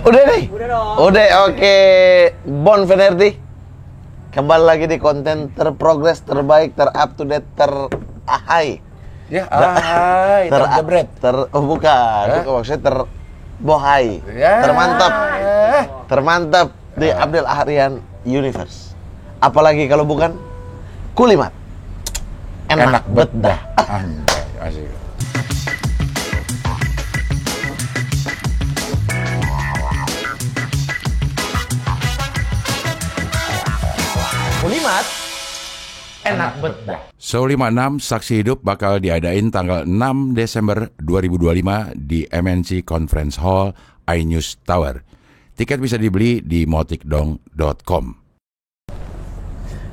Udah nih? Udah dong. Udah, oke. Bon Fenerdi. Kembali lagi di konten terprogres, terbaik, ter-up to date, terahai. Ya, ahai, terjebret. Oh bukan, bukan maksudnya terbohai. Ya. Termantap di Abdel Ahrian Universe. Apalagi kalau bukan Kulimat. Enak bedah. Anjay, asik. Kulimat enak bedah. Show 56 Saksi Hidup bakal diadain tanggal 6 Desember 2025 di MNC Conference Hall iNews Tower. Tiket bisa dibeli di motikdong.com.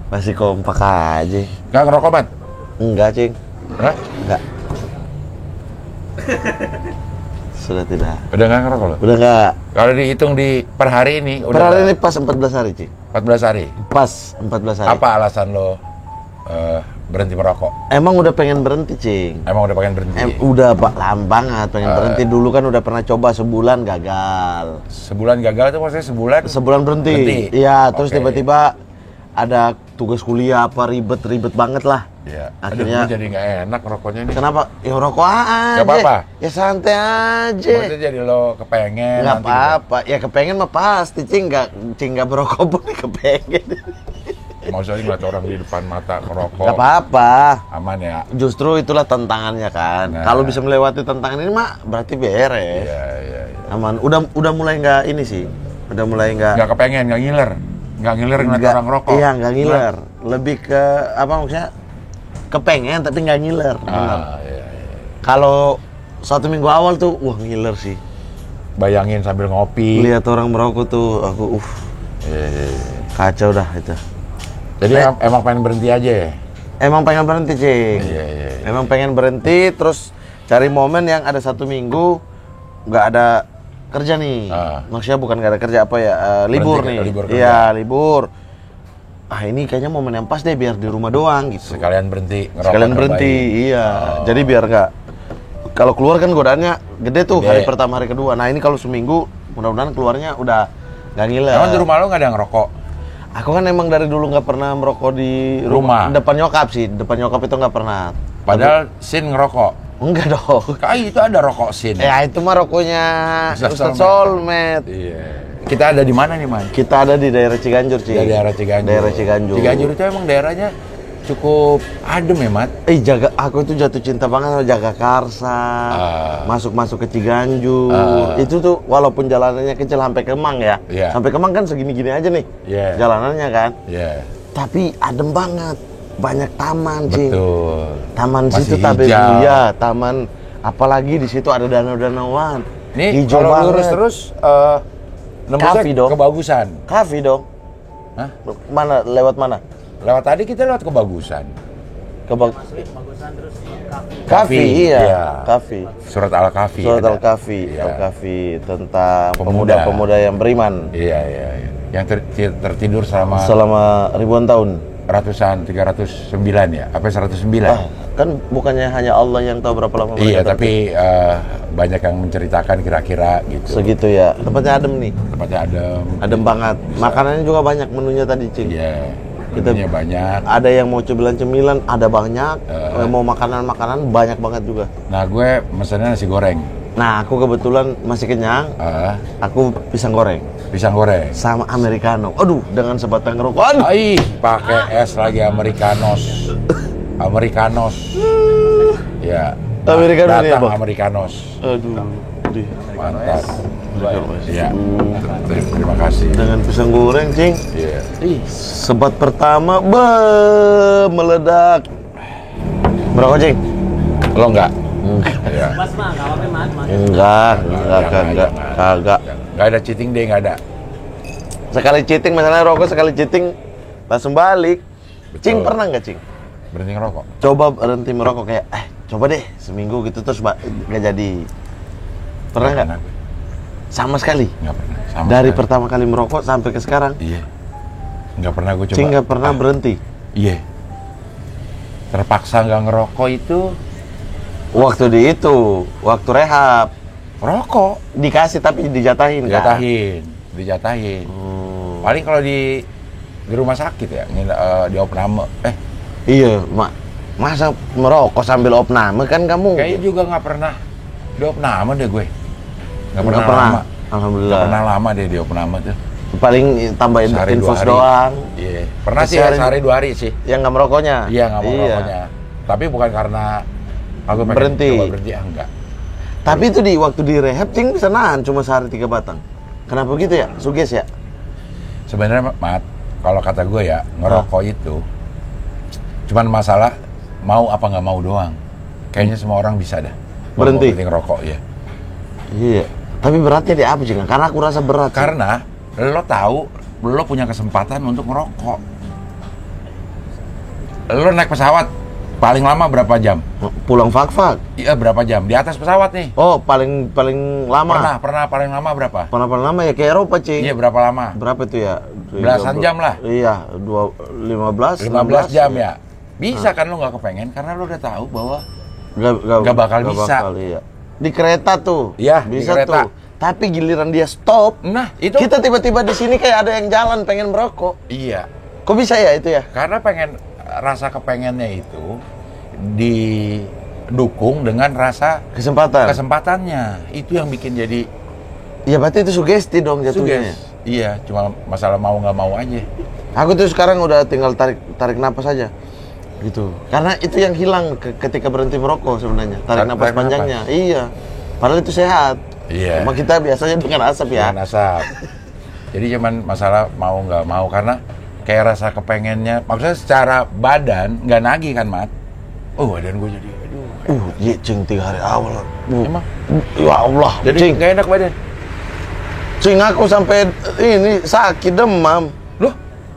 Masih kompak aja. Nggak ngerokok, Mat? Enggak, Cing. Hah? Enggak. Sudah tidak. Udah nggak ngerokok lo? Udah enggak. Kalau dihitung di per hari ini, Per hari ini pas 14 hari, Cing. 14 hari. Pas 14 hari. Apa alasan lo berhenti merokok? Emang udah pengen berhenti, Cing. Emang udah pengen berhenti? Udah lama banget pengen berhenti. Dulu kan udah pernah coba sebulan gagal. Sebulan gagal itu maksudnya sebulan Berhenti. Iya, terus Oke. tiba-tiba ada tugas kuliah apa ribet banget lah. Iya. Akhirnya- Aduh, jadi nggak enak rokoknya nih. Kenapa? Ya rokok aja. Nggak apa-apa? Ya santai aja. Maksudnya jadi lo kepengen Nggak nanti apa-apa. Ya kepengen mah pasti, Cing. Nggak berokok pun kepengen. gitu. Maksudnya ngeliat orang di depan mata ngerokok. Nggak apa-apa. Aman ya? Justru itulah tantangannya kan. Nah. Kalau bisa melewati tantangan ini mah berarti beres. Iya. Aman. Udah mulai nggak ini sih. Udah mulai nggak. Nggak kepengen, nggak ngiler. Nggak ngiler ngeliat Nggak- orang ngerokok. Iya, nggak ngiler. Lebih ke apa maksudnya? Kepengen tapi nggak ngiler. Benar. Iya. Kalau 1 minggu awal tuh, wah ngiler sih. Bayangin sambil ngopi. Lihat orang merokok tuh, aku Iya. kacau dah itu. Jadi emang pengen berhenti aja ya? Emang pengen berhenti, Cing. Iya. Emang pengen berhenti, terus cari momen yang ada 1 minggu nggak ada kerja nih. Maksudnya bukan nggak ada kerja apa ya, libur Berhenti, nih. libur kerja. Iya, libur. Ini kayaknya momen yang pas deh biar di rumah doang gitu. Sekalian berhenti ngerokok. Sekalian berhenti, iya. Jadi biar nggak, kalau keluar kan godaannya gede tuh Gede. hari pertama, hari kedua. Nah ini kalau seminggu, mudah-mudahan keluarnya udah nggak ngiler. Emang di rumah lo nggak ada yang ngerokok? Aku kan emang dari dulu nggak pernah merokok di Rumah? Depan nyokap sih, depan nyokap itu nggak pernah. Padahal Sin ngerokok. Enggak dong. Kayak itu ada rokok Sin. Ya itu mah rokoknya Ustadz Solmed. Iya. Kita ada di mana nih, Man? Kita ada di daerah Ciganjur, Ci. Daerah Ciganjur. Daerah Ciganjur. Ciganjur itu emang daerahnya cukup adem ya, Mat? Aku itu jatuh cinta banget sama Jagakarsa. Masuk ke Ciganjur. Itu tuh walaupun jalanannya kecil sampai Kemang ya. Iya. Sampai Kemang kan segini-gini aja nih. Iya. Jalanannya kan. Iya. Tapi adem banget. Banyak taman, Ci. Betul. Taman Masih situ hijau. Tabebuya, taman apalagi di situ ada danau-danauan. Nih, Hijau kalau banget. lurus terus nembusnya Kafi dong. Kebagusan. Kafe dong. Hah? Mana? Lewat mana? Lewat tadi kita lewat Kebagusan. Bagusan terus Kafe, Iya. iya. Kafe. Surat Al-Kahfi. Surat ada. Al-Kahfi, Iya. Al-Kahfi tentang Pemuda. pemuda-pemuda yang beriman Iya. Yang tertidur selama ribuan tahun. ratusan, 309 ya? Apa 109? Kan bukannya hanya Allah yang tahu berapa lama Iya, mereka tapi banyak yang menceritakan kira-kira gitu. segitu ya. Tempatnya adem nih. Tempatnya adem. Adem banget. Makanannya juga banyak menunya tadi, Cing. Iya. Kita- Menunya banyak. Ada yang mau cemilan-cemilan, ada banyak. Yang mau makanan-makanan banyak banget juga. Nah, gue mesennya nasi goreng. Nah, aku kebetulan masih kenyang. Aku pisang goreng Pisang goreng. sama americano. Aduh, dengan sebatang rokok. Aduh. Ai, pakai es lagi Americanos. Americanos. Ya. Americano ini datang apa? Americanos. Aduh. Dih. Mantap. Iya. Terima kasih. Dengan pisang goreng, Cing. Iya. Sebat pertama, meledak. Merokok, Cing? Lo enggak? Iya. Mas mah, nggak apa-apa mas. Enggak. Kagak. Enggak ada cheating day, enggak ada. Sekali cheating, misalnya rokok sekali cheating, langsung balik. Betul. Cing, pernah nggak, Cing? Berhenti ngerokok. Coba berhenti merokok kayak, coba deh seminggu gitu terus nggak jadi. Pernah nggak? Sama sekali. Nggak pernah. Sama Dari sekali. pertama kali merokok sampai ke sekarang, Iya. Nggak pernah gue coba. Cing nggak pernah berhenti. Iya. Terpaksa nggak ngerokok itu Waktu rehab. Rokok. Dikasih tapi dijatahin kan? Dijatahin. Paling kalau di rumah sakit ya, di opname. Iya, masa merokok sambil opname kan kamu? Kayaknya juga nggak pernah di opname deh gue. Nggak pernah lama. Alhamdulillah. Nggak pernah lama deh di opname tuh. Paling tambahin Sehari, infus 2 hari. doang. Iya. Pernah sih ya, sehari 2 hari sih. Yang nggak merokoknya? Iya, nggak mau merokoknya. Tapi bukan karena aku pengen Berhenti. coba berhenti, enggak. Tapi itu waktu di rehab, Cing bisa nahan cuma sehari 3 batang. Kenapa gitu ya? Suges ya? Sebenarnya, Mat, kalau kata gue ya, ngerokok itu cuman masalah mau apa nggak mau doang. Kayaknya semua orang bisa dah. Berhenti ngerokok, ya. Iya. Tapi beratnya di apa, Cing? Karena aku rasa berat. Karena lo tahu, lo punya kesempatan untuk ngerokok. Lo naik pesawat, paling lama berapa jam? Pulang fak-fak. Iya, berapa jam? Di atas pesawat nih. Oh, paling lama. Pernah paling lama berapa? Paling lama ya ke Eropa, Cing. Iya, berapa lama? Berapa itu ya? Belasan jam lah. Iya, 15 jam ya. Bisa kan lo nggak kepengen karena lo udah tahu bahwa Gak bakal bisa. Iya. Di kereta tuh. Iya, bisa di kereta. tuh. Tapi giliran dia stop. Nah, itu Kita tiba-tiba di sini kayak ada yang jalan pengen merokok. iya. Kok bisa ya itu ya? Karena rasa kepengennya itu didukung dengan rasa kesempatannya. Itu yang bikin jadi Ya berarti itu sugesti dong jatuhnya. suges. Iya, cuma masalah mau nggak mau aja. Aku tuh sekarang udah tinggal tarik napas aja. Gitu. Karena itu yang hilang ketika berhenti merokok sebenarnya. Tarik napas panjangnya. Iya. Padahal itu sehat. Iya. Cuma kita biasanya dengan asap ya. Dengan asap. Jadi cuman masalah mau nggak mau karena kayak rasa kepengennya. Maksudnya secara badan nggak nagih kan, Mat? Oh, badan gue jadi Iya, Cing 3 hari awal. Emang? Ya Allah, Jadi Cing. nggak enak badan. Cing aku sampai ini sakit demam. Loh?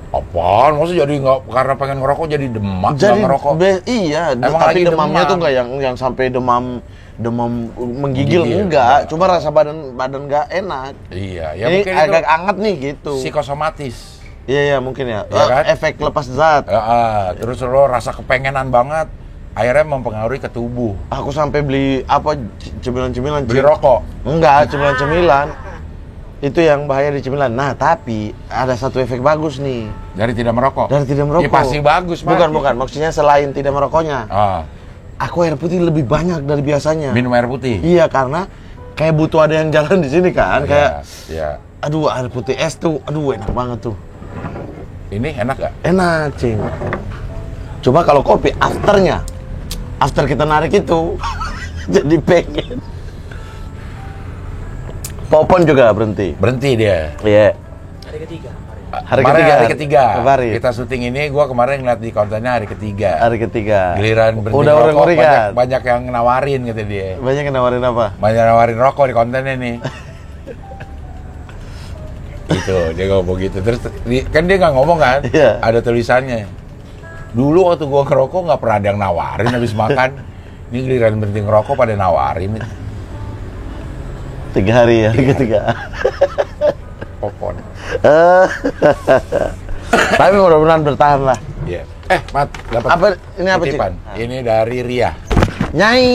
Apaan? Maksudnya jadi nggak karena pengen ngerokok jadi demam nggak ngerokok? Iya, Emang tapi lagi demamnya demam. tuh nggak yang sampai demam menggigil enggak, cuma rasa badan nggak enak. Iya, ya Ini mungkin agak itu anget nih gitu. psikosomatis. Iya mungkin ya. Iya kan? Efek lepas zat. Terus lo rasa kepengenan banget, akhirnya mempengaruhi ke tubuh. Aku sampai beli apa cemilan-cemilan. Beli rokok. Enggak, cemilan-cemilan. Itu yang bahaya di cemilan. Nah, tapi ada satu efek bagus nih. Dari tidak merokok. Dari tidak merokok. Ya pasti bagus, Mat. Bukan. Maksudnya selain tidak merokoknya. Aku air putih lebih banyak dari biasanya. Minum air putih. Iya, karena kayak butuh ada yang jalan di sini kan. Kayak, Iya. aduh air putih es tuh, aduh enak banget tuh. Ini enak gak? Enak, Cing. Coba kalau kopi, after kita narik itu, jadi pengen. Popon juga berhenti. Berhenti dia. Iya. Hari ketiga. Hari Kemarin ketiga. Kemarin. Kita syuting ini, gua kemarin ngeliat di kontennya hari ketiga. Hari ketiga. Giliran berhenti Udah rokok, ngeri kan? banyak yang nawarin kata dia. Banyak yang nawarin apa? Banyak nawarin rokok di kontennya nih. Gitu, dia ngomong gitu. Terus kan dia nggak ngomong kan? Iya. Ada tulisannya. Dulu waktu gua ngerokok nggak pernah ada yang nawarin habis makan. Ini giliran berhenti ngerokok pada nawarin. 3 hari ya, hari ketiga. Popon. Tapi mudah-mudahan bertahan lah. Iya. Mat, dapat Apa ini apa, Cing? titipan. Ini dari Ria. Nyai.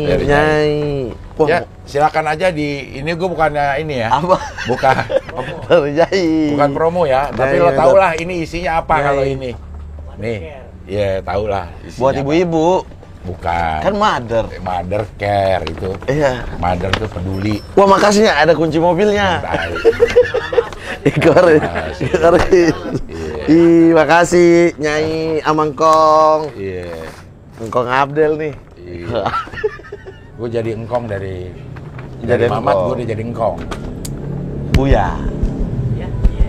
Dari Nyai. Wah, Ya, silakan aja ini gue bukannya ini ya. apa? Bukan Dari Nyai. bukan promo ya, tapi Nyai, lo tau betul. lah ini isinya apa Nyai. kalau ini. Nih, ya tau lah isinya. Buat apa. ibu-ibu. Bukan. Kan mother. Mother care itu. Iya. Mother tuh peduli. Wah, makasihnya ada kunci mobilnya. Tai. Ikorin. Makasih. Ikorin. Ih, makasih Nyai Amangkong. Iya. Engkong Abdel nih. Iya. Gue jadi engkong dari Jadi Mamat, engkong. gue udah jadi engkong. Buya. Ya, iya.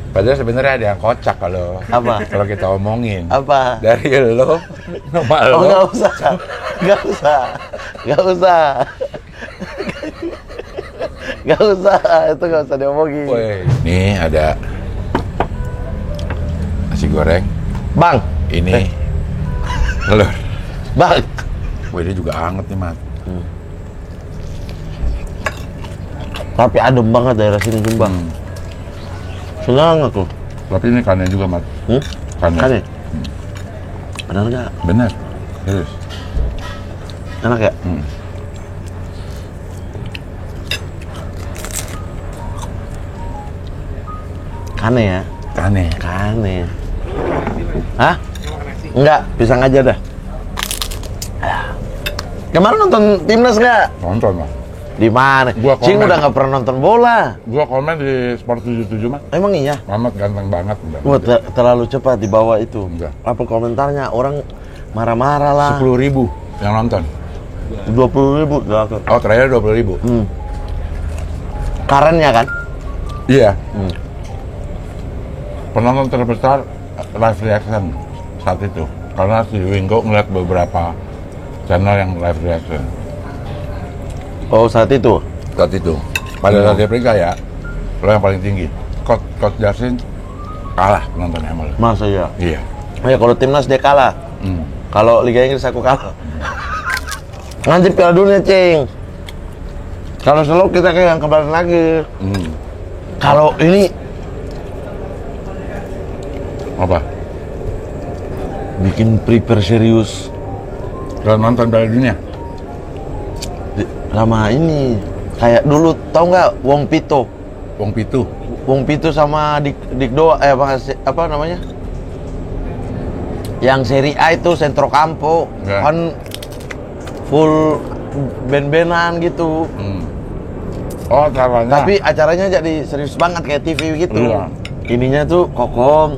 Padahal sebenarnya ada yang kocak kalau Apa? kita omongin. Apa? Dari lo, nama Oh, lo. nggak usah. Nggak usah. Nggak usah. Nggak usah. Itu nggak usah diomongin. Woi, ini ada nasi goreng. Bang. Ini telur. Bang. Woi, dia juga anget nih, Mat. Tapi adem banget daerah sini, Sumbang. Senang aku. Tapi ini kannya juga, Mat. Kannya. Kan ya? Benar nggak? Bener. Terus. Enak ya? Kane ya? Kane. Kane. Hah? Enggak, pisang aja dah. Kemarin nonton timnas nggak? Nonton lah. Di mana? Gua Cing komen. udah nggak pernah nonton bola. Gua komen di Sport 77 mah. Emang iya? Mamat ganteng banget. Wah, terlalu cepat dibawa itu. Enggak. Apa komentarnya? Orang marah-marah lah. 10.000 yang nonton. 20.000 gak. Oh, terakhir 20.000. Karennya kan? Iya. Penonton terbesar live reaction saat itu. Karena si Wingo ngeliat beberapa channel yang live reaction. Oh, saat itu? Saat itu. Pada saat dia periksa ya, lo yang paling tinggi. Coach Justin kalah penontonnya sama lo. Masa ya? Iya. Ya kalau timnas dia kalah. Kalau Liga Inggris aku kalah. Nanti Piala Dunia, Cing. Kalau selalu kita kayak yang kemarin lagi. Kalau ini Apa? bikin prepare serius Kalau nonton Piala Dunia? lama ini. Kayak dulu, tau nggak Wong Pito? Wong Pitu. Wong Pito sama Dikdo, apa namanya? Yang seri A itu Centro Campo, Ya. kan full band-bandan gitu. Oh, caranya. Tapi acaranya jadi serius banget kayak TV gitu. Iya. Ininya tuh kokom.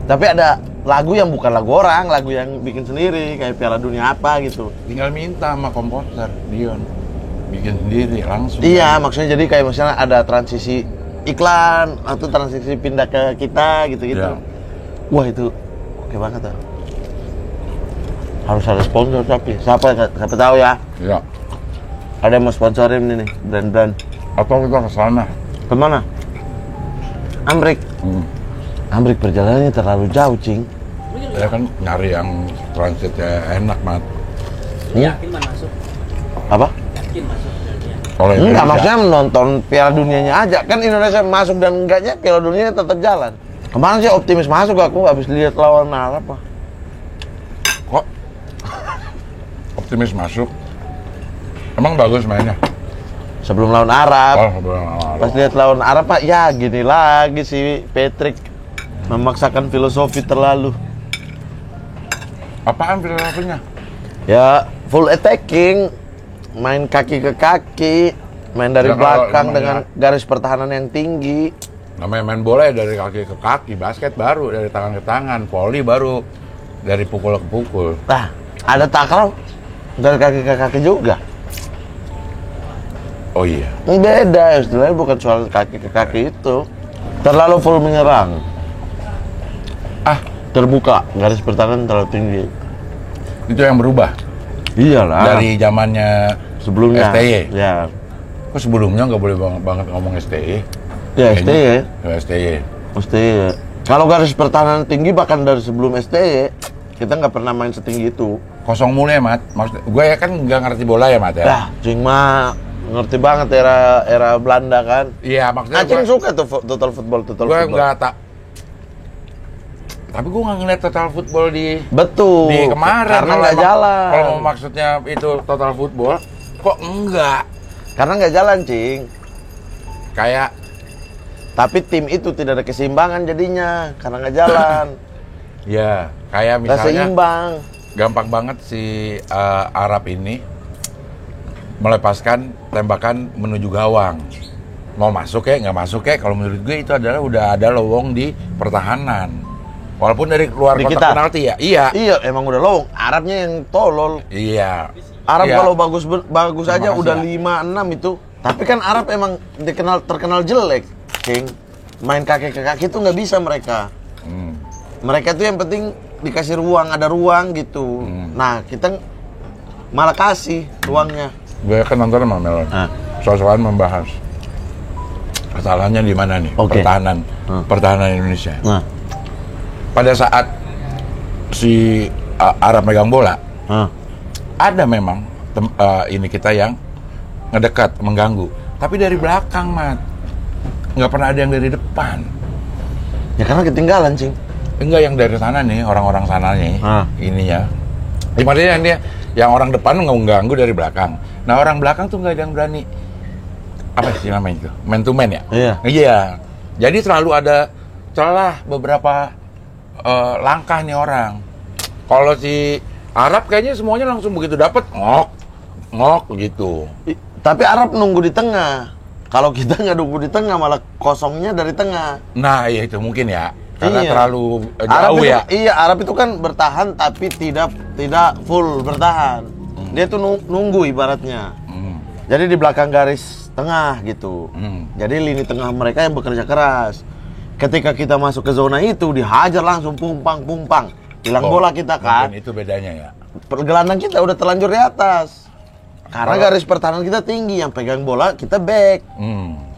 Tapi ada lagu yang bukan lagu orang, lagu yang bikin sendiri kayak Piala Dunia apa gitu. Tinggal minta sama komposer Dion. Bikin sendiri langsung. Iya, maksudnya jadi kayak misalnya ada transisi iklan atau transisi pindah ke kita gitu-gitu. Iya. Wah, itu oke banget tuh. Harus ada sponsor tapi siapa tahu ya. Iya. Ada yang mau sponsorin ini nih, brand-brand. Atau kita ke sana. Kemana? Amrik. Amrik perjalanannya terlalu jauh, Cing. Ya kan nyari yang transitnya enak, Mat. Yakin man masuk? Apa? Yakin masuk Piala Dunia? Kalau Enggak, Indonesia- maksudnya menonton Piala Dunianya aja. Kan Indonesia masuk dan enggaknya Piala Dunianya tetap jalan. Kemarin sih optimis masuk aku habis lihat lawan Arab. Kok optimis masuk? Emang bagus mainnya? Sebelum lawan Arab. Oh, sebelum Pas lihat lawan Arab, Pak, ya gini lagi si Patrick memaksakan filosofi terlalu. apaan filosofinya? Ya, full attacking, main kaki ke kaki, main dari Ya, kalau belakang emang dengan garis pertahanan yang tinggi. Namanya main bola ya dari kaki ke kaki, basket baru dari tangan ke tangan, volley baru dari pukul ke pukul. Nah, ada tackle dari kaki ke kaki juga. Oh iya. Beda, istilahnya bukan soal kaki ke kaki itu. Terlalu full menyerang. Terbuka, garis pertahanan terlalu tinggi. Itu yang berubah Iyalah. dari zamannya sebelumnya. STY. Ya. Kok sebelumnya nggak boleh banget ngomong STY? Ya, STY. Ya, STY. STY. Kalau garis pertahanan tinggi bahkan dari sebelum STY, kita nggak pernah main setinggi itu. Kosong mulu ya, Mat. Maksud gue ya kan nggak ngerti bola ya, Mat ya. Dah, Cing mah ngerti banget era Belanda kan. Iya, maksudnya Cing suka tuh total football. gue nggak tak. Tapi gue nggak ngeliat total football di Betul. kemarin. Karena Kalau nggak emang- jalan. Kalau maksudnya itu total football, kok enggak? Karena nggak jalan, Cing. Kayak Tapi tim itu tidak ada keseimbangan jadinya karena nggak jalan. ya, kayak Nggak misalnya seimbang. gampang banget si Arab ini melepaskan tembakan menuju gawang. Mau masuk ya, nggak masuk ya? Kalau menurut gue itu adalah udah ada lowong di pertahanan. Walaupun dari luar Di kotak kita? penalti ya. Iya. Iya, emang udah lowong. Arabnya yang tolol. Iya. Arab Iya. kalau bagus aja Terima udah kasih, 5-6 itu. Tapi kan Arab emang terkenal jelek, King. Main kaki ke kaki itu nggak bisa mereka. Mereka tuh yang penting dikasih ruang, ada ruang gitu. Nah, kita malah kasih ruangnya. Gue kan nonton sama Melon. Ah. Soal-soalan membahas kesalahannya di mana nih? Oke. Pertahanan Indonesia. Nah, Pada saat si Arab megang bola, ada memang ini kita yang ngedekat, mengganggu. Tapi dari belakang, Mat. Nggak pernah ada yang dari depan. ya karena ketinggalan, Cing. Enggak yang dari sana nih, orang-orang sana nih, ininya. Maksudnya yang orang depan nggak mengganggu dari belakang. Nah orang belakang tuh nggak ada yang berani. Apa sih namanya itu? Man to man ya? Iya. Iya. Jadi selalu ada celah beberapa langkah nih orang. Kalau si Arab kayaknya semuanya langsung begitu dapat ngok gitu. Tapi Arab nunggu di tengah. Kalau kita nggak nunggu di tengah, malah kosongnya dari tengah. Nah, ya itu mungkin ya. Karena Iya. terlalu Arab jauh itu, ya. Iya, Arab itu kan bertahan tapi tidak full bertahan. Dia tuh nunggu ibaratnya. Jadi di belakang garis tengah gitu. Jadi lini tengah mereka yang bekerja keras. Ketika kita masuk ke zona itu, dihajar langsung pumpang. Hilang bola kita kan. Mungkin itu bedanya ya. Gelandang kita udah terlanjur di atas. Karena garis pertahanan kita tinggi, yang pegang bola kita back.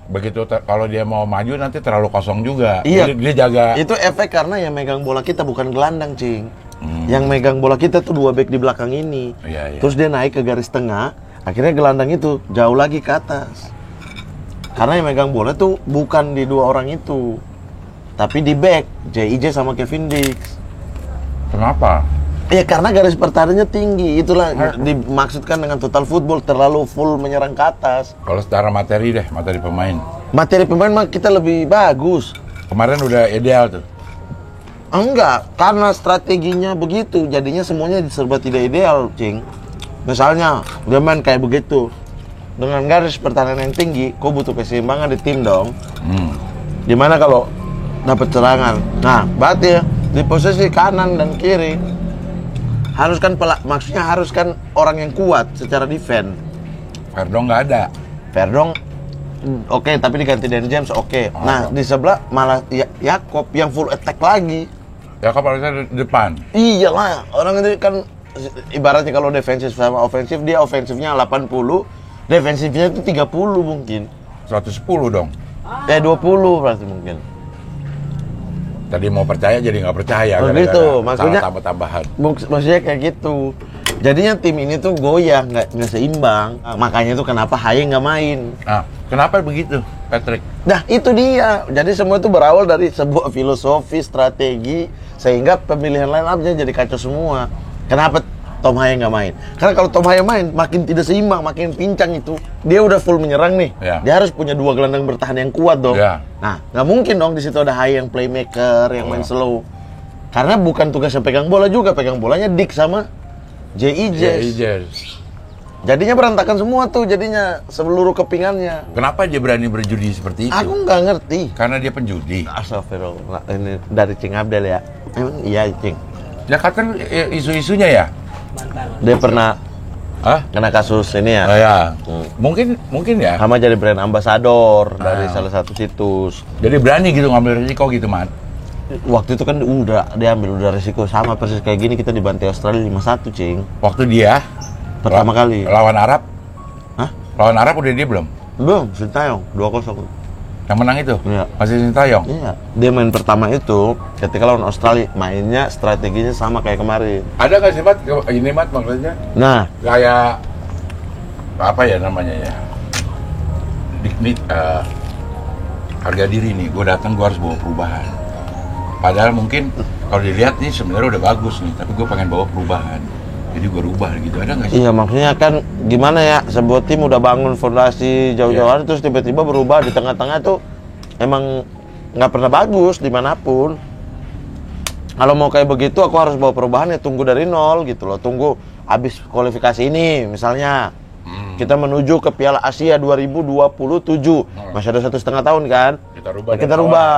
Begitu kalau dia mau maju nanti terlalu kosong juga. Iya. Jadi dia jaga. Itu efek karena yang megang bola kita bukan gelandang, Cing. Yang megang bola kita tuh 2 back di belakang ini. Iya. Terus dia naik ke garis tengah, akhirnya gelandang itu jauh lagi ke atas. Karena yang megang bola tuh bukan di 2 orang itu, tapi di back, JIJ sama Kevin Dix. Kenapa? Ya karena garis pertahanannya tinggi, itulah dimaksudkan dengan total football, terlalu full menyerang ke atas. Kalau secara materi deh, materi pemain. Materi pemain mah kita lebih bagus. Kemarin udah ideal tuh. Enggak, karena strateginya begitu, jadinya semuanya serba tidak ideal, Cing. Misalnya, dia main kayak begitu. Dengan garis pertahanan yang tinggi, kau butuh keseimbangan di tim dong. Dimana kalau dapat serangan. Nah, berarti ya, di posisi kanan dan kiri, maksudnya harus kan orang yang kuat secara defense. Verdong nggak ada. Verdong, oke, tapi diganti Dan James, oke. Nah, di sebelah malah Yakob yang full attack lagi. Ya kan harusnya di depan. Iyalah, orang itu kan ibaratnya kalau defensif sama ofensif, dia ofensifnya 80, defensifnya itu 30 mungkin. 110 dong. 20 berarti mungkin. Tadi mau percaya jadi nggak percaya. Begitu, maksudnya tambah-tambahan. Maksudnya kayak gitu. Jadinya tim ini tuh goyah, nggak seimbang. Makanya tuh kenapa Haye nggak main. Nah, kenapa begitu, Patrick? Nah, itu dia. Jadi semua itu berawal dari sebuah filosofi, strategi, sehingga pemilihan line up-nya jadi kacau semua. Kenapa Tom Haye nggak main? Karena kalau Tom Haye main, makin tidak seimbang, makin pincang itu. Dia udah full menyerang nih. Ya. Dia harus punya 2 gelandang bertahan yang kuat dong. Ya. Nah, nggak mungkin dong di situ ada Haye yang playmaker, yang main slow. Karena bukan tugasnya pegang bola juga, pegang bolanya Dick sama JIJ. Jadinya berantakan semua tuh, jadinya seluruh kepingannya. Kenapa dia berani berjudi seperti itu? Aku nggak ngerti. Karena dia penjudi. Astagfirullah, ini dari Cing Abdel ya. Emang iya, Cing. Ya kan isu-isunya ya. Mantan. Dia pernah Hah? kena kasus ini ya. Oh ya. Mungkin ya. Sama jadi brand ambassador dari salah satu situs. Jadi berani gitu ngambil risiko gitu, Mat. Waktu itu kan dia ambil resiko sama persis kayak gini, kita dibantai Australia 5-1, Cing. Waktu dia Pertama kali. lawan Arab. Hah? Lawan Arab udah dia belum? Belum, Sintayong 2-0. Yang menang itu? Iya. Masih Sintayong? Iya. Dia main pertama itu ketika lawan Australia, mainnya strateginya sama kayak kemarin. Ada nggak sih, Mat? Ini, Mat, maksudnya? Nah, Kayak apa ya namanya ya? Harga diri nih, gue datang gue harus bawa perubahan. Padahal mungkin kalau dilihat nih sebenarnya udah bagus nih, tapi gue pengen bawa perubahan. Jadi gue rubah gitu, ada nggak sih? iya maksudnya kan gimana ya, sebuah tim udah bangun fondasi jauh-jauh hari terus tiba-tiba berubah di tengah-tengah tuh emang nggak pernah bagus dimanapun. Kalau mau kayak begitu aku harus bawa perubahan ya tunggu dari nol gitu loh, tunggu habis kualifikasi ini misalnya. Kita menuju ke Piala Asia 2027, masih ada 1,5 tahun kan? Kita rubah. Nah, kita rubah.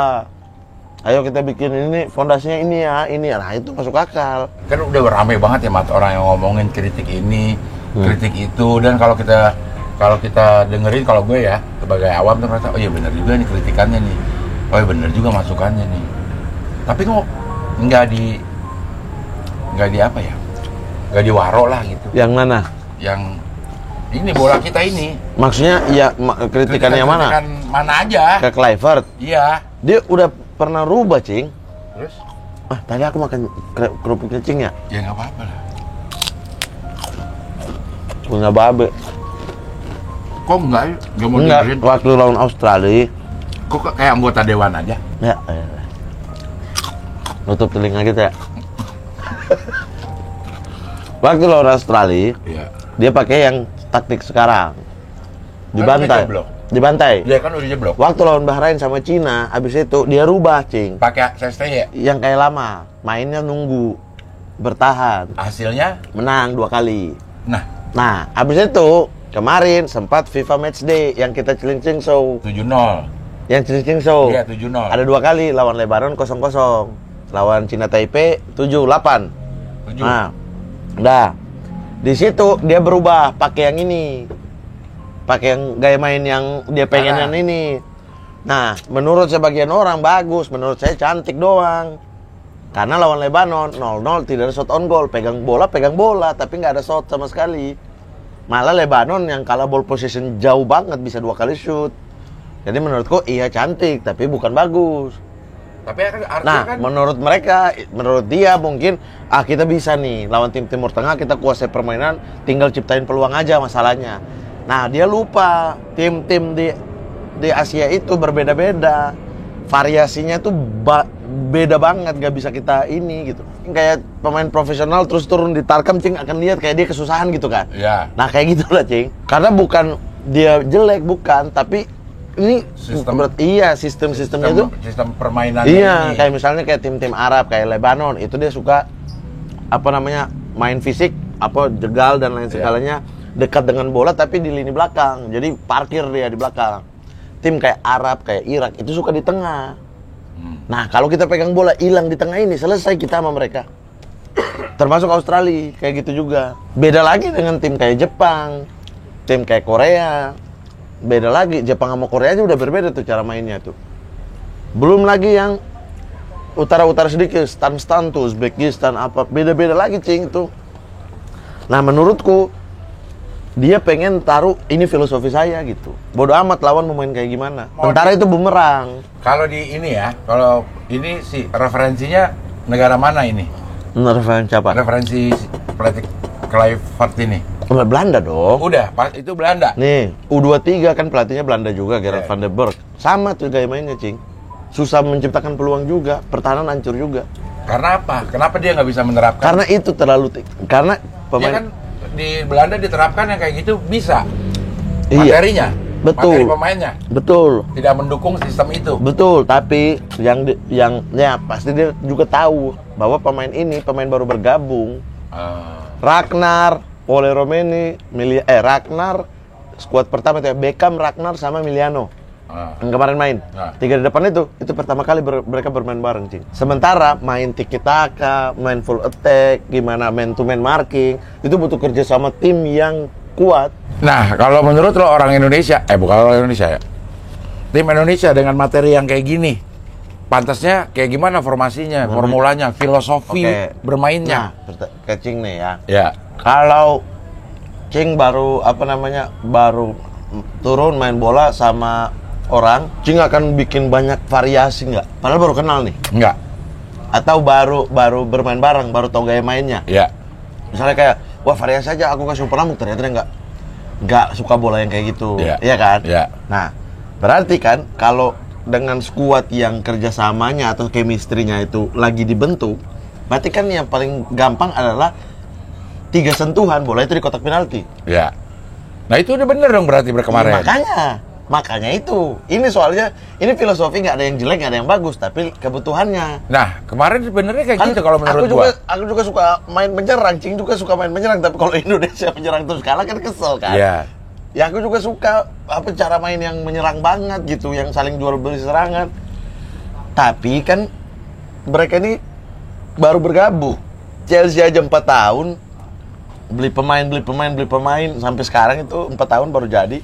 Ayo kita bikin ini, fondasinya ini ya, ini. Nah itu masuk akal. Kan udah rame banget ya, Mat, orang yang ngomongin kritik ini, kritik itu, dan kalau kita dengerin, kalau gue ya sebagai awam tuh merasa, oh iya benar juga nih kritikannya nih, oh iya benar juga masukannya nih. Tapi kok nggak di apa ya, nggak diwaro lah gitu. Yang mana? Yang ini bola kita ini. Maksudnya ya kritikan yang mana? Kritikan mana aja? Ke Kluivert. Iya. Dia udah pernah rubah, Cing. Terus? Tadi aku makan kerupuk cing ya? Ya nggak apa-apa lah. Punya babe. Kok nggak mau Enggak, dengerin? waktu lawan Australia. Kok kayak anggota dewan aja? Ya, nutup telinga kita ya. Waktu lawan Australia, Iya. dia pakai yang taktik sekarang. Dibantai. Dibantai. Dia kan udah jeblok. Waktu lawan Bahrain sama Cina, abis itu dia rubah, Cing. Pakai SST ya? Yang kayak lama, mainnya nunggu, bertahan, Hasilnya? menang 2 kali. Nah, Abis itu kemarin sempat FIFA Matchday yang kita celincing show. 7-0. Yang celincing show. Iya, 7-0. Ada 2 kali lawan Lebanon 0-0. Lawan Cina Taipei 7-8. 7. Nah, udah. Di situ dia berubah pakai yang ini. Pakai yang gaya main yang dia pengen yang ini. Nah, menurut sebagian orang bagus, menurut saya cantik doang. Karena lawan Lebanon 0-0 tidak ada shot on goal, pegang bola, tapi nggak ada shot sama sekali. Malah Lebanon yang kalah ball possession jauh banget bisa 2 kali shoot. Jadi menurutku iya cantik, tapi bukan bagus. Tapi artinya Nah, kan menurut mereka, menurut dia mungkin kita bisa nih lawan tim Timur Tengah, kita kuasai permainan, tinggal ciptain peluang aja masalahnya. Nah, dia lupa tim-tim di Asia itu berbeda-beda. Variasinya tuh beda banget, gak bisa kita ini gitu. Kayak pemain profesional terus turun di Tarkam, Cing, akan lihat kayak dia kesusahan gitu kan. Iya. Nah, kayak gitulah, Cing. Karena bukan dia jelek, bukan, tapi ini sistemnya itu sistem permainan iya, ini. kayak misalnya kayak tim-tim Arab kayak Lebanon itu dia suka main fisik, jegal dan lain segalanya, dekat dengan bola tapi di lini belakang. Jadi parkir dia di belakang. Tim kayak Arab, kayak Irak itu suka di tengah. Nah, kalau kita pegang bola hilang di tengah ini, selesai kita sama mereka. Termasuk Australia kayak gitu juga. Beda lagi dengan tim kayak Jepang, tim kayak Korea. Beda lagi, Jepang sama Korea aja udah berbeda tuh cara mainnya tuh. Belum lagi yang utara-utara sedikit, stan tuh, Uzbekistan beda-beda lagi, Cing tuh. Nah, menurutku dia pengen taruh ini filosofi saya gitu. Bodoh amat lawan mau main kayak gimana. Tentara itu bumerang. Kalau di ini ya, kalau ini sih referensinya negara mana ini? Referensi apa? Referensi pelatih Kluivert ini. Belanda dong. Udah, itu Belanda. Nih, U23 kan pelatihnya Belanda juga, Gerard van der Berg. Sama tuh gaya mainnya, Cing. Susah menciptakan peluang juga, pertahanan hancur juga. Karena apa? Kenapa dia nggak bisa menerapkan? Karena itu karena pemain Dia kan di Belanda diterapkan yang kayak gitu bisa. Iya. Materinya. Betul. Materi pemainnya. Betul. Tidak mendukung sistem itu. Betul, tapi yang pasti dia juga tahu bahwa pemain ini pemain baru bergabung. Ragnar, Ole Romeni, Ragnar, skuad pertama itu ya, Beckham, Ragnar sama Emiliano. Yang kemarin main. 3 di depan itu pertama kali mereka bermain bareng, Cing. Sementara main tiki taka, main full attack, gimana man to man marking, itu butuh kerja sama tim yang kuat. Nah, kalau menurut lo orang Indonesia, bukan orang Indonesia ya, tim Indonesia dengan materi yang kayak gini, pantasnya kayak gimana formasinya, formulanya, filosofi bermainnya? Nah, kayak Cing nih ya. Ya. Kalau Cing baru baru turun main bola sama orang, Cing akan bikin banyak variasi nggak? Padahal baru kenal nih. Enggak. Atau baru bermain bareng, baru tahu gaya mainnya. Ya. Misalnya kayak, wah variasi aja aku kasih umpan lambung, ternyata dia nggak suka bola yang kayak gitu. Iya kan? Iya. Nah, berarti kan kalau dengan skuad yang kerjasamanya atau chemistry-nya itu lagi dibentuk, berarti kan yang paling gampang adalah 3 sentuhan bola itu di kotak penalti. Ya. Nah itu udah bener dong berarti kemarin. Makanya itu. Ini soalnya, ini filosofi nggak ada yang jelek, nggak ada yang bagus, tapi kebutuhannya. Nah kemarin sebenarnya kayak gitu kalau menurut aku juga suka main menyerang, Cing juga suka main menyerang, tapi kalau Indonesia menyerang terus kalah kan kesel kan. Iya. Ya aku juga suka cara main yang menyerang banget gitu, yang saling jual beli serangan. Tapi kan mereka ini baru bergabung. Chelsea aja 4 tahun beli pemain sampai sekarang itu 4 tahun baru jadi.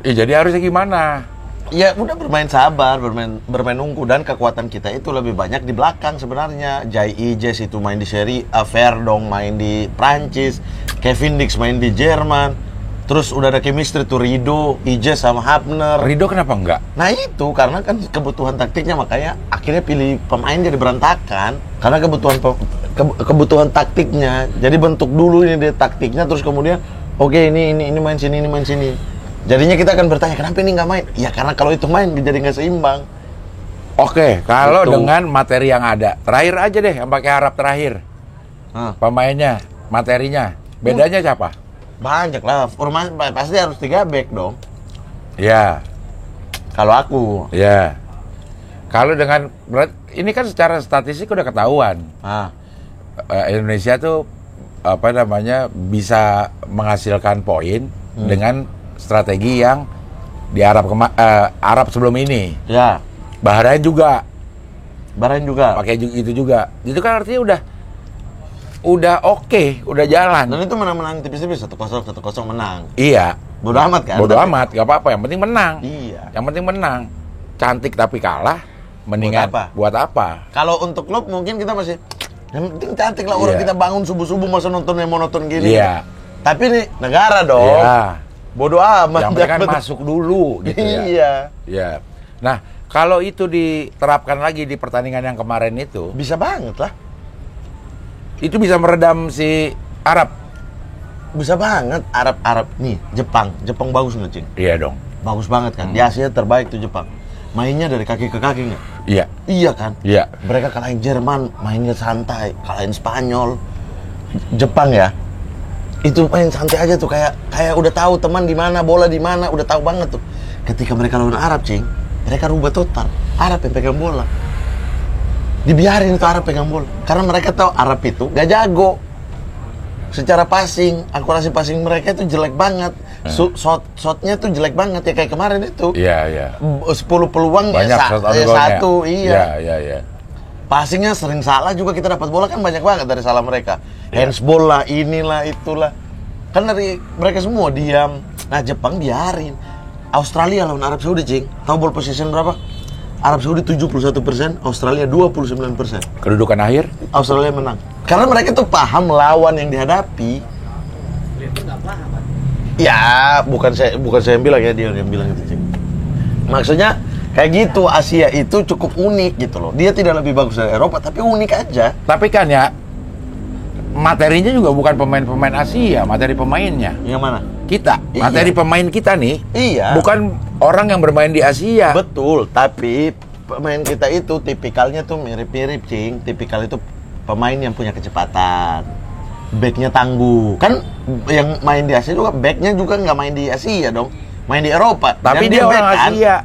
Jadi harusnya gimana? Ya udah bermain sabar, bermain nunggu, dan kekuatan kita itu lebih banyak di belakang sebenarnya. Jai Ijes itu main di Serie A, Verdong main di Prancis, Kevin Dix main di Jerman. Terus udah ada chemistry tuh Rido, Ijes sama Hapner. Rido kenapa enggak? Nah itu karena kan kebutuhan taktiknya, makanya akhirnya pilih pemain jadi berantakan karena kebutuhan taktiknya. Jadi bentuk dulu ini dia taktiknya, terus kemudian oke, ini main sini. Jadinya kita akan bertanya, kenapa ini nggak main? Ya karena kalau itu main jadi nggak seimbang. Oke, kalau dengan materi yang ada, terakhir aja deh yang pakai Arab terakhir. Pemainnya, materinya, bedanya siapa? Banyak lah, pasti harus 3 back dong. Ya, Kalau aku. ya. Kalau dengan ini kan secara statistik udah ketahuan. Ah, Indonesia tuh apa namanya bisa menghasilkan poin dengan strategi yang di Arab sebelum ini. ya. Bahrain juga Bahrain juga. pakai itu juga. Itu kan artinya udah oke, udah jalan. Dan itu menang-menang tipis-tipis 1-0 menang. Iya. Bodoh amat kan? Bodoh Tapi- amat, gak apa-apa. Yang penting menang. Iya. Yang penting menang. Cantik tapi kalah, mendingan buat apa? Kalau untuk klub mungkin kita masih yang penting cantik lah orang Iya. kita bangun subuh-subuh masa nonton yang monoton gini. Iya. Tapi nih negara dong. Iya. Bodoh amat. Yang penting kan Dapat- masuk dulu gitu ya. Iya. Iya. Nah, kalau itu diterapkan lagi di pertandingan yang kemarin itu Bisa banget lah. bisa meredam si Arab. Bisa banget Arab nih, Jepang bagus nggak, Cing? Iya dong. Bagus banget kan. Di Asia terbaik tuh Jepang. Mainnya dari kaki ke kaki nggak? Iya. Iya kan? Iya. Mereka kalahin Jerman, mainnya santai, kalahin Spanyol. Jepang ya. Itu main santai aja tuh kayak udah tahu teman di mana, bola di mana, udah tahu banget tuh. Ketika mereka lawan Arab, Cing, mereka rubah total. Arab yang pegang bola. Dibiarin itu Arab pegang bola. Karena mereka tahu Arab itu gak jago. Secara passing, akurasi passing mereka itu jelek banget. Shotnya tuh jelek banget ya kayak kemarin itu. Iya, iya. 10 peluang Banyak ya shot on goalnya. satu, iya. Iya, iya. Passingnya sering salah juga, kita dapat bola kan banyak banget dari salah mereka. Handsball lah, inilah, itulah. Kan dari mereka semua diam. Nah, Jepang biarin. Australia lawan Arab Saudi, Cing. Tahu ball possession berapa? Arab Saudi 71%, Australia 29%. Kedudukan akhir? Australia menang. Karena mereka tuh paham lawan yang dihadapi. Dia tuh nggak paham kan? Ya, bukan saya yang bilang ya, dia yang bilang itu, Cing. Maksudnya kayak gitu, Asia itu cukup unik gitu loh. Dia tidak lebih bagus dari Eropa, tapi unik aja. Tapi kan ya materinya juga bukan pemain-pemain Asia, materi pemainnya. Yang mana? Kita, Iya. materi pemain kita nih Iya. bukan orang yang bermain di Asia. Betul, tapi pemain kita itu tipikalnya tuh mirip-mirip, Cing. Tipikal itu pemain yang punya kecepatan, backnya tangguh. Kan yang main di Asia juga backnya juga nggak main di Asia dong, main di Eropa. Tapi Dan dia orang back kan. Asia.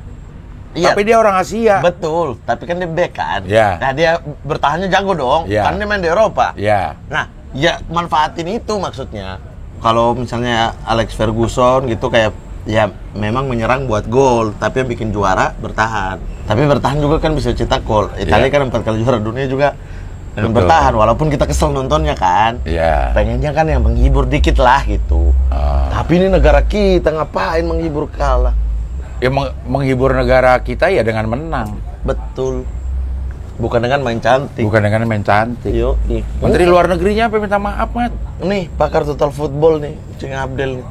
Iya. Tapi dia orang Asia. Betul, tapi kan dia back kan. Iya. Nah dia bertahannya jago dong, Iya. karena dia main di Eropa. Ya. Nah, ya manfaatin itu maksudnya. Kalau misalnya Alex Ferguson gitu kayak ya memang menyerang buat gol, tapi yang bikin juara bertahan. Tapi bertahan juga kan bisa cetak gol. Italia Iya. kan 4 kali juara dunia juga dengan Betul. bertahan, walaupun kita kesel nontonnya kan. Iya. Pengennya kan yang menghibur dikit lah gitu. Ah. Tapi ini negara kita ngapain menghibur kalah? Ya menghibur negara kita ya dengan menang, Betul. Bukan dengan main cantik. bukan dengan main cantik. Yo, nih. Menteri luar negerinya apa minta maaf, Mat? Nih, pakar total football nih, Cing Abdel nih.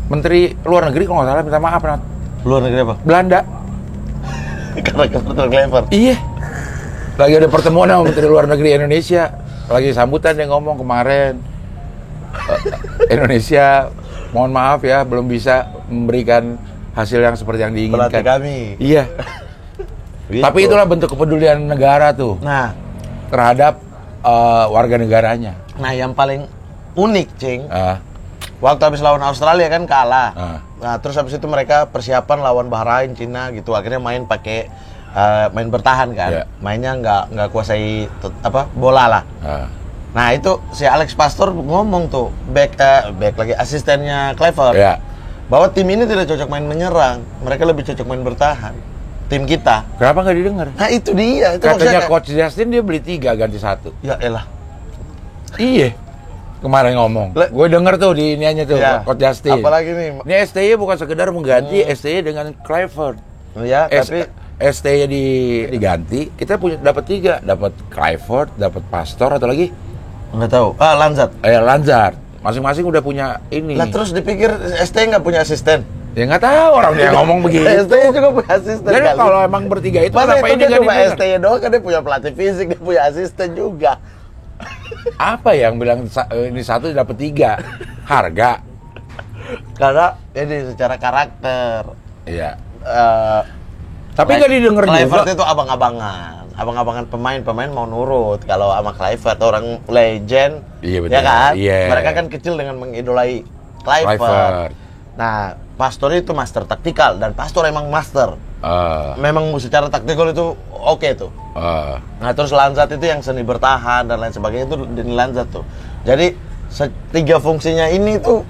Menteri luar negeri kalau nggak salah minta maaf, Mat. Luar negeri apa? Belanda. Karena kebetulan clever. Iya. Lagi ada pertemuan sama Menteri Luar Negeri Indonesia. Lagi sambutan dia ngomong kemarin. Indonesia, mohon maaf ya, belum bisa memberikan hasil yang seperti yang diinginkan. Pelatih kami. Iya. Gitu. Tapi itulah bentuk kepedulian negara tuh Nah, terhadap warga negaranya. yang paling unik, Cing. Ah, Waktu habis lawan Australia kan kalah. Ah. Nah, terus habis itu mereka persiapan lawan Bahrain, Cina gitu. Akhirnya main pakai main bertahan kan. Iya. Mainnya nggak kuasai bola lah. ah. Nah, itu si Alex Pastor ngomong tuh, back lagi asistennya Clever. Ya. Bahwa tim ini tidak cocok main menyerang, mereka lebih cocok main bertahan. Tim kita. Kenapa nggak didengar? Nah, itu dia, itu Katanya maksudnya Coach Justin dia beli 3 ganti 1. ya elah. Iya. Kemarin ngomong. Le- Gue denger tuh di iniannya tuh, Ya. Coach Justin. Apalagi nih, Ini STY bukan sekedar mengganti STY dengan Clifford. ya, tapi STY diganti, kita punya dapat 3, dapat Clifford, dapat Pastor atau lagi nggak tahu. Lanzat. Lanzard. Masing-masing udah punya ini. Lah terus dipikir ST nggak punya asisten? Ya nggak tahu orang dia ngomong begitu. ST juga punya asisten. Jadi kali. kalau emang bertiga itu Masa kenapa itu ini dia nggak cuma didengar? ST doang, kan dia punya pelatih fisik, dia punya asisten juga. Apa yang bilang ini 1 dapat 3? Harga. Karena ini secara karakter. Iya. Tapi nggak didengar Clifford juga. itu abang-abangan pemain mau nurut. Kalau sama Clifford orang legend, Iya, betul. ya kan? Iya. Mereka kan kecil dengan mengidolai Clifford. Clifford. Nah, Pastore itu master taktikal dan Pastor emang master. Memang secara taktikal itu oke tuh. Nah terus Lanzat itu yang seni bertahan dan lain sebagainya itu di Lanzat tuh. Jadi 3 fungsinya ini tuh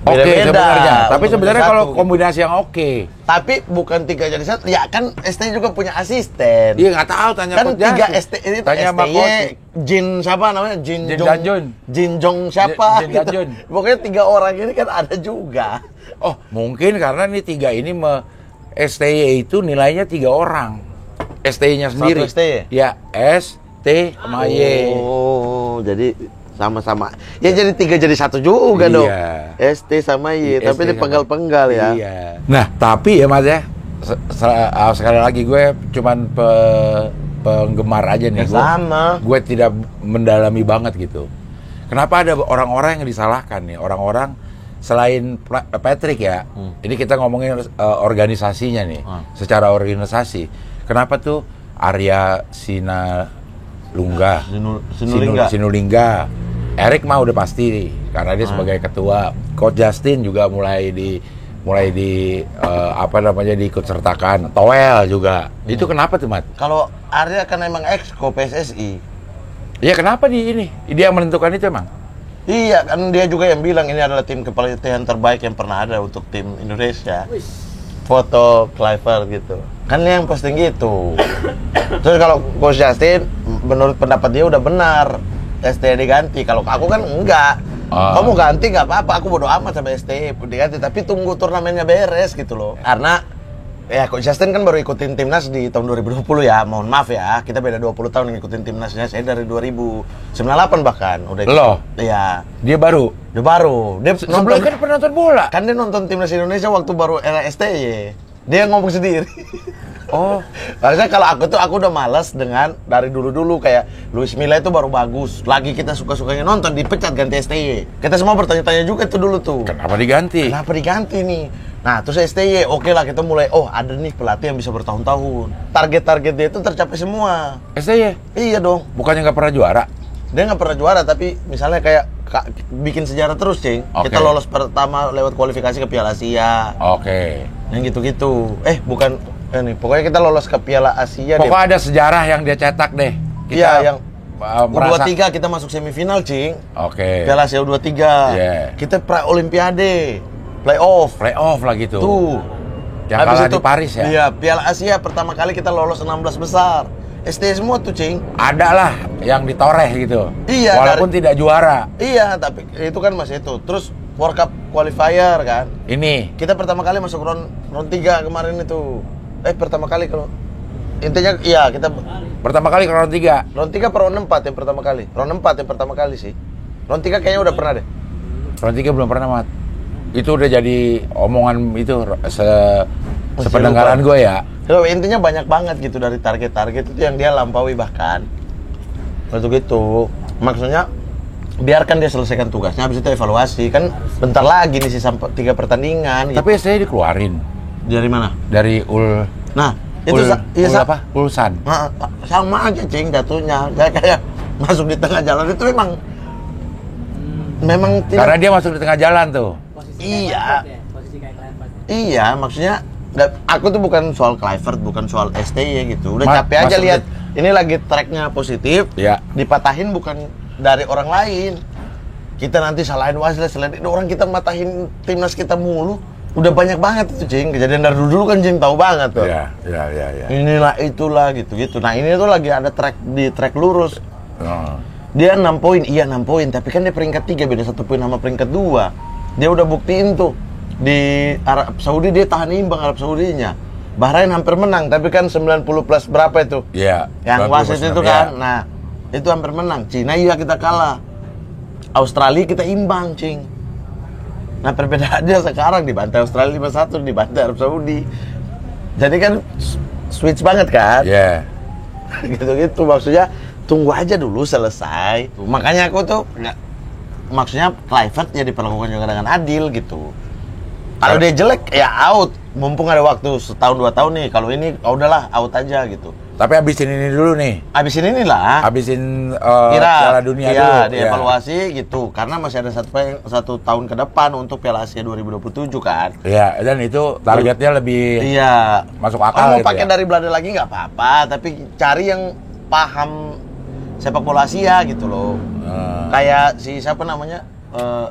Oke sebenarnya. Tapi untuk sebenarnya jadi kalau satu. kombinasi yang oke. Tapi bukan 3 jadi 1. Ya kan ST juga punya asisten. Iya nggak tahu tanya Kan Coach 3 Justin. ST ini Tanya sama STY, Coach. Jin siapa namanya? Jin Danjun. Jin Jong siapa? Jin Danjun. Pokoknya 3 orang ini kan ada juga. Oh mungkin karena nih 3 ini STY itu nilainya 3 orang. STY-nya sendiri. Satu STY? Ya S T sama Y. Oh, jadi sama-sama. Ya jadi 3 jadi 1 juga dong. Iya. ST sama Y, ST tapi ini sama- penggal-penggal ya. Iya. Nah, tapi ya Mas ya, sekali lagi gue cuman penggemar aja nih. Ya, sama. Gue tidak mendalami banget gitu. Kenapa ada orang-orang yang disalahkan nih? Orang-orang selain Patrick ya, ini kita ngomongin organisasinya nih, secara organisasi. Kenapa tuh Arya Sinulingga, Sinulingga, Erik mah udah pasti karena dia sebagai ketua. Coach Justin juga mulai di diikut sertakan. Toel juga. Itu kenapa tuh, Mat? Kalau Arya kan emang exco PSSI. Ya kenapa dia yang menentukan itu emang? Iya, kan dia juga yang bilang ini adalah tim kepelatihan terbaik yang pernah ada untuk tim Indonesia. Foto Clivert gitu. Kan dia yang posting gitu. Terus kalau Coach Justin, menurut pendapat dia udah benar. ST diganti. Kalau aku kan enggak. Kamu ganti nggak apa-apa. Aku bodo amat sama ST diganti. Tapi tunggu turnamennya beres gitu loh. Karena ya Coach Justin kan baru ikutin timnas di tahun 2020 ya. Mohon maaf ya, kita beda 20 tahun ngikutin timnasnya. Saya dari 2098 bahkan udah ikut. Loh? Iya. Dia baru. Dia Sebelum kan penonton bola. Kan dia nonton timnas Indonesia waktu baru era STY. Dia ngomong sendiri. Oh, Maksudnya kalau aku udah malas dengan dari dulu-dulu kayak Luis Milla itu baru bagus. Lagi kita suka-sukanya nonton, dipecat ganti STY. Kita semua bertanya-tanya juga tuh dulu tuh. kenapa diganti? Kenapa diganti nih? Nah, terus STY, oke lah kita mulai, ada nih pelatih yang bisa bertahun-tahun. Target-target dia itu tercapai semua. STY? Iya dong. Bukannya nggak pernah juara? Dia nggak pernah juara, tapi misalnya kayak bikin sejarah terus, Cing. Oke. Kita lolos pertama lewat kualifikasi ke Piala Asia. Oke. Yang gitu-gitu. Pokoknya kita lolos ke Piala Asia. Pokoknya ada sejarah yang dia cetak deh. Iya, yang merasa. U23 kita masuk semifinal, Cing. Oke. Piala Asia U23. Yeah. Kita Olimpiade, playoff. Playoff lah gitu. Tuh. Yang Habis kalah itu, di Paris ya? Iya, Piala Asia pertama kali kita lolos 16 besar. ST semua tuh, Cing. Ada lah yang ditoreh gitu. Iya, walaupun tidak juara. Iya, tapi itu kan masih itu. Terus World Cup qualifier kan. Ini. Kita pertama kali masuk round 3 kemarin itu. Pertama kali kalau intinya iya kita Pertama kali ke round 3. round 3 per round 4 yang pertama kali. Round 4 yang pertama kali sih. Round 3 kayaknya udah pernah deh. Round 3 belum pernah, Mat. Itu udah jadi omongan itu sependengaran gue ya. So, intinya banyak banget gitu dari target-target itu yang dia lampaui bahkan. Untuk itu, maksudnya biarkan dia selesaikan tugasnya, habis itu evaluasi. Kan bentar lagi nih sisa 3 pertandingan. Tapi saya dikeluarin Dari mana? dari Nah, itu Ulsan. Nah, sama aja, Cing, jatuhnya. Kayak masuk di tengah jalan itu memang tidak. Karena dia masuk di tengah jalan tuh. Iya. Posisi kayak Clivert. Iya, maksudnya aku tuh bukan soal Clivert, bukan soal STY gitu. Udah capek aja maksudnya- lihat ini lagi tracknya positif, Ya. dipatahin bukan dari orang lain. Kita nanti salahin wasit, salahin orang, kita matahin timnas kita mulu. Udah banyak banget itu, Cing. Kejadian dari dulu kan Cing tahu banget tuh. Iya. Inilah itulah gitu-gitu. Nah, ini tuh lagi ada track lurus. Oh. Dia 6 poin, iya 6 poin, tapi kan dia peringkat 3, beda 1 poin sama peringkat 2. Dia udah buktiin tuh di Arab Saudi dia tahan imbang Arab Saudinya. Bahrain hampir menang, tapi kan 90 plus berapa itu? Iya. Yang wasit itu kan. Nah, itu hampir menang. Cina iya kita kalah. Australia kita imbang, Cing. Nah, perbedaannya sekarang dibantai Australia 5-1, dibantai Arab Saudi. Jadi kan switch banget kan? Iya. Gitu-gitu maksudnya tunggu aja dulu selesai. Makanya aku tuh maksudnya Clivert ya diperlakukan juga dengan adil gitu. Kalau dia jelek ya out. Mumpung ada waktu setahun 2 tahun nih. Kalau ini udahlah out aja gitu. Tapi habisin ini dulu nih. Abisin inilah. Habisin Kira Piala Dunia iya, dulu. dievaluasi gitu. Karena masih ada satu tahun ke depan untuk Piala Asia 2027 kan. Iya, dan itu targetnya lebih Iya. masuk Kalau akal mau gitu pakai ya. dari Belanda lagi nggak apa-apa, tapi cari yang paham sepak bola Asia gitu loh. Kayak si siapa namanya?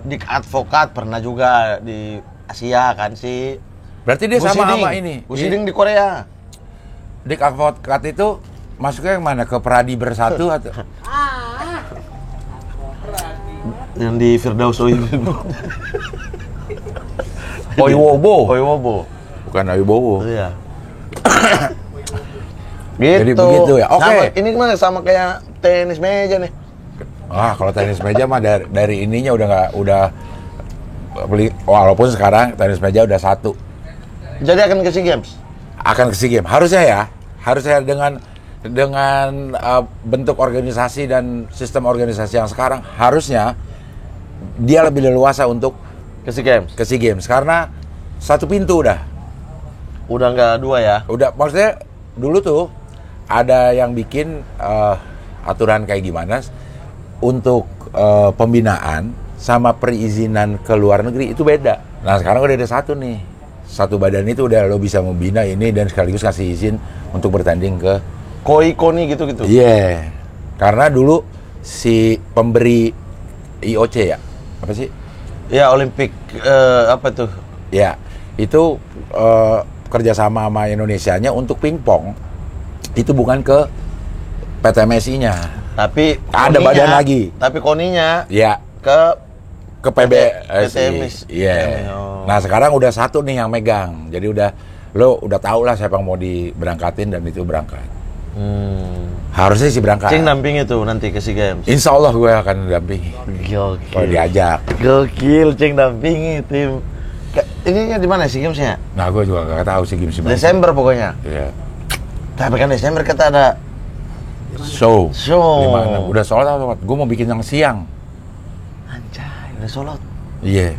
Dick Advokat pernah juga di Asia kan si. Berarti dia sama ini. Gusiding di Korea. Dick Advokat itu masuknya yang mana? Ke Pradi Bersatu atau? Yang di Firdaus Oiwobo. Oiwobo. Bukan Oiwobo. Iya. Gitu. Jadi begitu ya. Oke. Sama, ini gimana sama kayak tenis meja nih. Kalau tenis meja mah dari ininya udah beli, walaupun sekarang tenis meja udah 1. Jadi akan ke SEA Games. Akan ke SEA Games. Harusnya dengan bentuk organisasi dan sistem organisasi yang sekarang, harusnya dia lebih leluasa untuk Ke SEA Games. ke SEA Games karena 1 pintu udah Nggak 2 ya. maksudnya dulu tuh ada yang bikin aturan kayak gimana untuk pembinaan sama perizinan ke luar negeri itu beda. Nah sekarang udah ada 1 nih, 1 badan itu udah lo bisa membina ini dan sekaligus kasih izin untuk bertanding ke Koni gitu-gitu. Iya. Karena dulu si pemberi IOC ya, apa sih? Ya Olimpik apa tuh? Ya, itu kerjasama sama Indonesianya untuk pingpong. Itu bukan ke PT MSI-nya. Tapi Ada badan lagi. Tapi koninya Ya, ke ke PT PBSI. Iya. Oh. Nah, sekarang udah 1 nih yang megang. Jadi lo udah tahu lah siapa yang mau diberangkatin dan itu berangkat. Harusnya sih berangkat. Cing dampingi tuh nanti ke SEA Games. Insya Allah gue akan dampingi. Kalau Gokil. diajak. Gokil, Cing dampingi tim. Ininya di mana SEA Games-nya? Nah, gue juga gak tahu sih gimana. Desember pokoknya. Iya. Tapi kan Desember kita ada Show. show. Di mana? Udah sold out. Gue mau bikin yang siang. Anjay, udah sold out. Iya.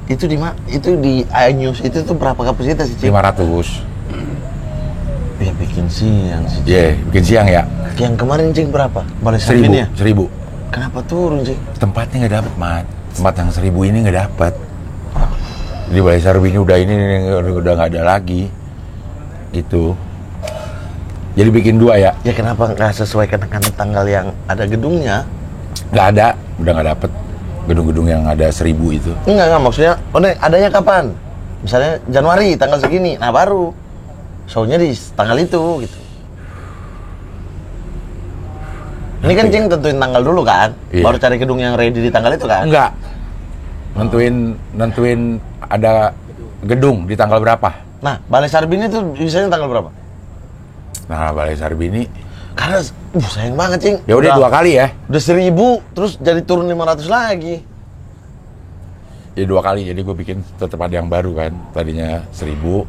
Itu di mana? Itu di iNews itu tuh berapa kapasitas sih, Cing? 500. Ya bikin siang sih. Iya, bikin siang ya. Yang kemarin Cing berapa? Balai Sarbin ya? 1000. Kenapa turun Cing? Tempatnya nggak dapet, Mat. Tempat yang 1000 ini nggak dapet. Di Balai Sarbin udah nggak ada lagi. Gitu. Jadi bikin 2 ya. Ya kenapa nggak sesuaikan dengan tanggal yang ada gedungnya? Nggak ada, udah nggak dapet gedung-gedung yang ada 1000 itu. Enggak maksudnya. Oh, nih, adanya kapan? Misalnya Januari tanggal segini. Nah, baru show-nya di tanggal itu gitu. Ini kan Cing tentuin tanggal dulu kan? Iya. Baru cari gedung yang ready di tanggal itu kan? Enggak. Nentuin ada gedung di tanggal berapa. Nah, Balai Sarbini itu bisanya tanggal berapa? Nah, Balai Sarbini Karena sayang banget Cing. ya udah 2 kali ya. Udah 1000 terus jadi turun 500 lagi. Ya 2 kali, jadi gue bikin tetap ada yang baru kan. Tadinya 1000.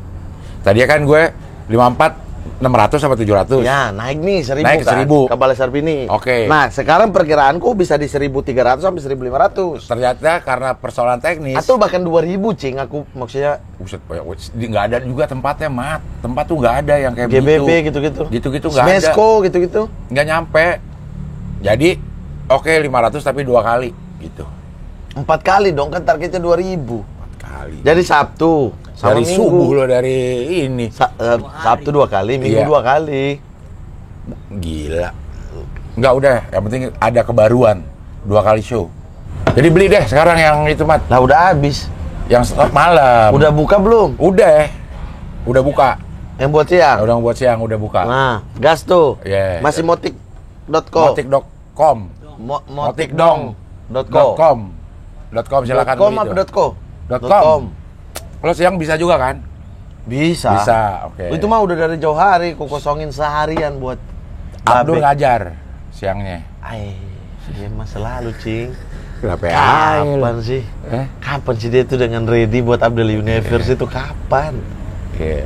Tadinya kan gue 54 600 sama 700. Ya, naik nih 1000 Naik kan 1000. ke Balai Sarbini. Oke. Nah, sekarang perkiraanku bisa di 1300 sampai 1500. Ternyata karena persoalan teknis. Atau bahkan 2000 Cing, aku maksudnya Buset, nggak ada juga tempatnya, Mat. Tempat tuh nggak ada yang kayak GBB begitu. gitu-gitu. Gitu-gitu nggak ada. Smesco gitu-gitu. Nggak nyampe. Jadi, oke 500 tapi 2 kali gitu. 4 kali dong, kan targetnya 2000. 4 kali. Jadi Sabtu sama dari Minggu. subuh lo dari ini. Sabtu 2 kali, Minggu Iya. 2 kali. Gila. Nggak, udah, yang penting ada kebaruan. 2 kali show. Jadi beli deh sekarang yang itu, Mat. Lah udah habis. Yang malam. Udah buka belum? Udah buka. Yang buat siang. Udah buat siang, udah buka. Nah, gas tuh. Yeah. Masih motik.com. Motik.com. Motikdong.com. .com silakan .com beli apa itu. .co? .com. Kalau siang bisa juga kan? Bisa. Bisa, oke. Itu mah udah dari jauh hari, ku kosongin seharian buat Abdul babe. ngajar siangnya. Ay, dia mah selalu Cing. Kenapa Kapan sih? Eh? Kapan sih dia tuh dengan ready buat Abdul Universe itu kapan? Oke.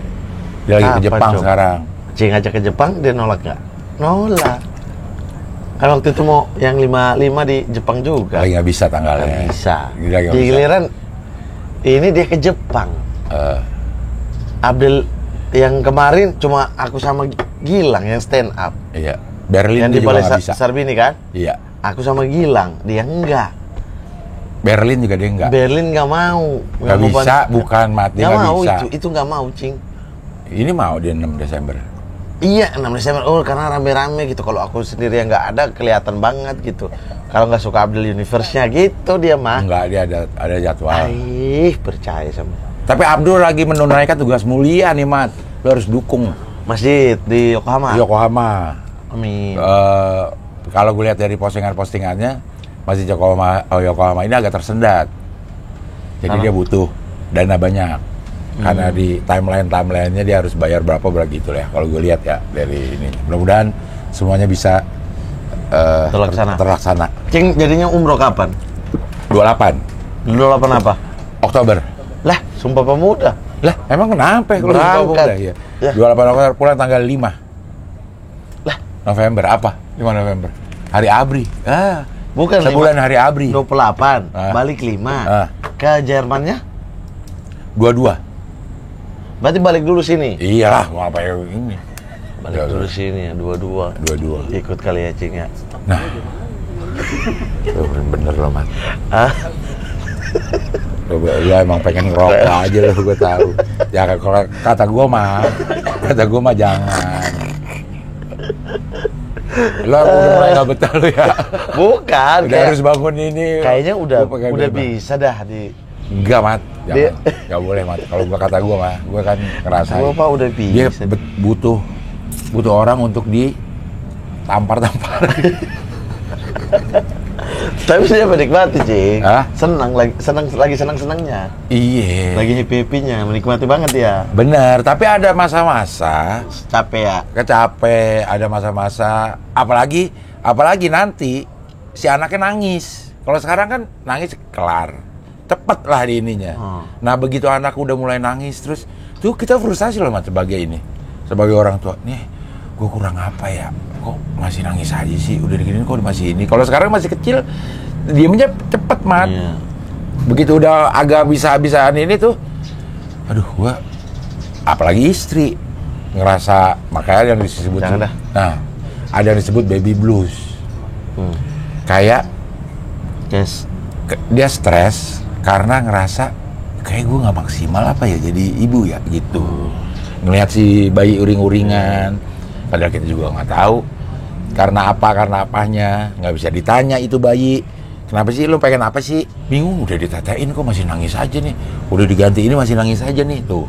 Dia lagi ke Kapan, Jepang Cok? sekarang. Cing ngajak ke Jepang, dia nolak nggak? Nolak. Kan waktu itu mau yang 55 di Jepang juga. Lagi nggak bisa tanggalnya. Nggak bisa. Gila, nggak Di bisa. giliran ini dia ke Jepang. Abdul Yang kemarin cuma aku sama Gilang yang stand up. Iya. Berlin Yang di juga Balai nggak bisa. Sarbini kan? Iya. Aku sama Gilang, dia enggak. Berlin juga dia enggak. Berlin nggak mau. Nggak mau bisa, bukan mati Nggak nggak mau bisa. itu nggak mau, Cing. Ini mau dia 6 Desember. Iya, 6 Desember. Oh, karena rame-rame gitu. Kalau aku sendiri yang nggak ada, kelihatan banget gitu. Kalau nggak suka Abdul Universe-nya gitu dia mah. Enggak, dia ada jadwal. Percaya sama. Tapi Abdul lagi menunaikan tugas mulia nih, Mat. Lo harus dukung. Masjid di Yokohama. Yokohama. Amin. Kalau gue lihat dari postingan-postingannya, Masjid Yokohama ini agak tersendat. Jadi Karena? dia butuh dana banyak. Karena di timeline-nya dia harus bayar berapa gitu lah. Kalau gue lihat ya dari ini. Mudah-mudahan semuanya bisa terlaksana. Cing, jadinya umroh kapan? 28 28 apa? Oktober. Lah, Sumpah Pemuda. Lah, emang kenapa kalau Berangkat. ya? Ya. 28 Oktober pulang tanggal 5 Lah, November. Apa? 5 November. Hari ABRI. bukan Sebulan hari ABRI. 28, Ah. balik 5. Ah. Ke Jermannya? 22. Berarti balik dulu sini. Iyalah, mau apa ya ini? Balik dulu sini ya, 22. 22. Ikut kali ya, Cing ya. Nah. Tuh, bener loh, Mat. Ah, Lu emang pengen ngerokok aja lo, gue tahu. Ya kalau kata gue mah jangan. Lo udah mulai nggak betah lo ya. bukan. Udah harus bangun ini. Kayaknya udah Gua pakai udah bebas. bisa dah di. Enggak, Mat. Dia- Jangan. Nggak boleh, Mat. Kalau gua kata gue mah, gue kan ngerasain. Gua apa udah Dia bisa. butuh orang untuk ditampar-tampar. Tapi saya menikmati, Cing. Hah? Senangnya. Iya. Lagi happy-nya, menikmati banget ya. Bener, tapi ada masa-masa Capek ya. kecapek, ada masa-masa apalagi nanti si anaknya nangis. Kalau sekarang kan nangis kelar, cepet lah di ininya. Nah begitu anak udah mulai nangis terus, tuh kita frustasi loh, Mat, sebagai orang tua. Nih, gue kurang apa ya? Kok masih nangis aja sih? Udah diginiin kok masih ini. Kalau sekarang masih kecil, diemnya cepet, Mat. Iya. Begitu udah agak bisa-bisaan ini tuh, aduh, gua apalagi istri ngerasa, makanya yang disebut, Jangan dah. nah ada yang disebut baby blues. Kayak Yes. dia stres karena ngerasa kayak gue nggak maksimal apa ya jadi ibu ya gitu. Ngelihat si bayi uring-uringan, padahal kita juga nggak tahu karena apanya, nggak bisa ditanya itu bayi. Kenapa sih lo pengen apa sih? Bingung, udah ditatain kok masih nangis aja nih. Udah diganti ini masih nangis aja nih tuh.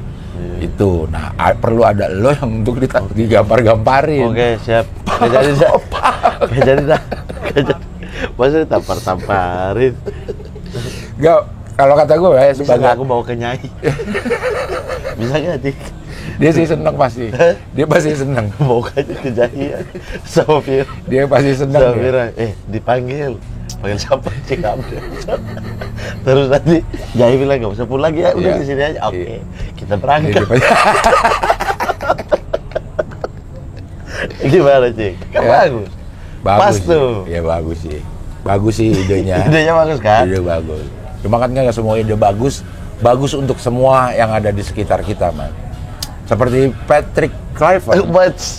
Itu. Nah, perlu ada lo yang untuk digampar-gamparin. Oke, siap. Gak jadi dah. Gak jadi dah. Gak jadi. Masa ditampar-tamparin. Gak, kalau kata gue ya Bisa sebagai nggak aku bawa ke Nyai? Bisa nggak, Cik? dia sih seneng pasti. Dia pasti seneng. Bawa ke Nyai ya. Sama Fir. Dia pasti seneng. Sama dia. Fira. Dipanggil. Panggil siapa? Cik Abdul. Terus nanti Nyai bilang nggak usah pulang ya. Udah Iya. di sini aja. Oke. Iya. Kita berangkat. Dia pasti- Gimana, Cik? Kan Ya. bagus. Bagus Pas sih. tuh. Ya bagus sih. Bagus sih idenya. Idenya bagus kan? Ide bagus. Cuma kan nggak semua ide bagus. Bagus untuk semua yang ada di sekitar kita, man. Seperti Patrick Kluivert.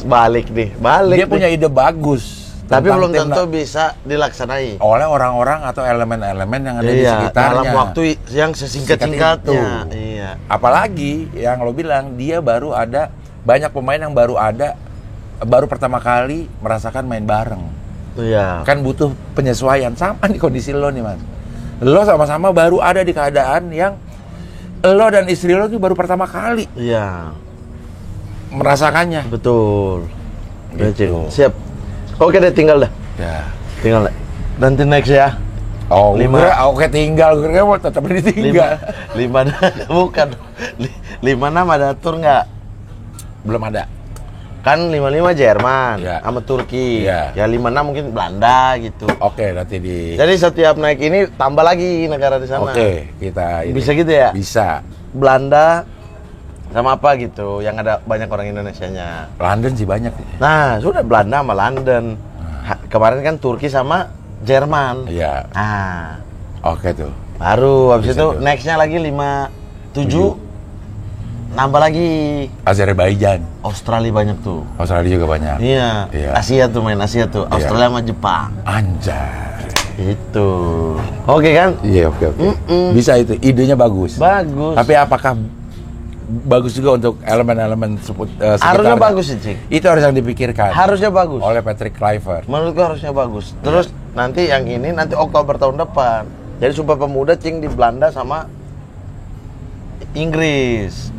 Balik nih. Balik Dia nih. punya ide bagus. Tapi tentang belum tentu timnas bisa dilaksanakan. oleh orang-orang atau elemen-elemen yang ada di Iya, sekitarnya. dalam waktu yang sesingkat-singkatnya. Singkat itu. Iya. Apalagi yang lo bilang dia baru ada banyak pemain yang baru pertama kali merasakan main bareng. Iya. Kan butuh penyesuaian sama di kondisi lo nih, Mas. Lo sama-sama baru ada di keadaan yang lo dan istri lo tuh baru pertama kali Iya. merasakannya. Betul. Gitu. Siap. Oke deh, tinggal dah. Ya. Tinggal deh. Nanti next ya. Oh, 5. oke tinggal, gue mau tetap ditinggal. 5 bukan. 56 ada tur nggak? Belum ada. Kan 55 Jerman Iya. sama Turki. Iya. Ya 56 mungkin Belanda gitu. Oke, nanti di. Jadi setiap naik ini tambah lagi negara di sana. Oke, kita ini. Bisa gitu ya? Bisa. Belanda sama apa gitu yang ada banyak orang Indonesianya. London sih banyak nih. Nah, sudah Belanda sama London. Kemarin kan Turki sama Jerman. Iya. Nah, Oke tuh. baru habis Bisa itu tuh. next-nya lagi 57 nambah lagi. Azerbaijan. Australia banyak tuh. Australia juga banyak. Iya. Iya. Asia tuh main Asia tuh. Australia sama Jepang. Anjay. Itu. Oke kan? Iya, oke. Bisa itu. Idenya bagus. Bagus. Tapi apakah bagus juga untuk elemen-elemen sekitarnya? Harusnya bagus sih, Cik. Itu harus yang dipikirkan. Harusnya bagus. Oleh Patrick Kluivert. Menurut gua harusnya bagus. Terus nanti yang ini nanti Oktober tahun depan. Jadi Sumpah Pemuda Cing di Belanda sama Inggris.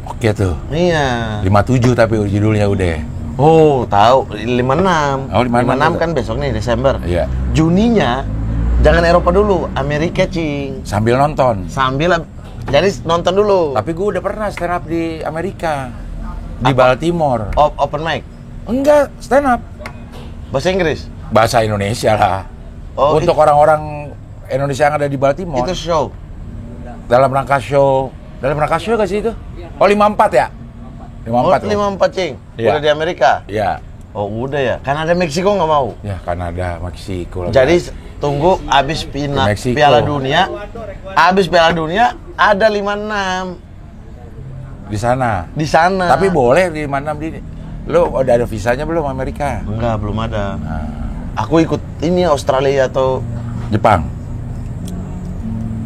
Oke tuh. Iya. 57 tapi judulnya udah. Oh, tahu 56. Oh, 56 kan besok nih Desember. Iya. Juninya jangan Eropa dulu, Amerika, Cing. Sambil nonton. Jadi nonton dulu. Tapi gue udah pernah stand up di Amerika. Di Baltimore. Open mic. Enggak, stand up. Bahasa Inggris. Bahasa Indonesia lah. Oh, untuk orang-orang Indonesia yang ada di Baltimore. itu show. Dalam rangka show gak sih itu? Oh, 54 ya? 54. 54, Cing. Iya. Udah di Amerika. Iya. Oh, udah ya. Kanada, Meksiko nggak mau. Ya, Kanada, Meksiko. Jadi tunggu abis Meksiko. Piala Dunia. Abis Piala Dunia ada 56 di sana. di sana. Tapi boleh di mana di lo udah ada visanya belum Amerika? Enggak, belum ada. Nah, Aku ikut ini Australia atau Jepang.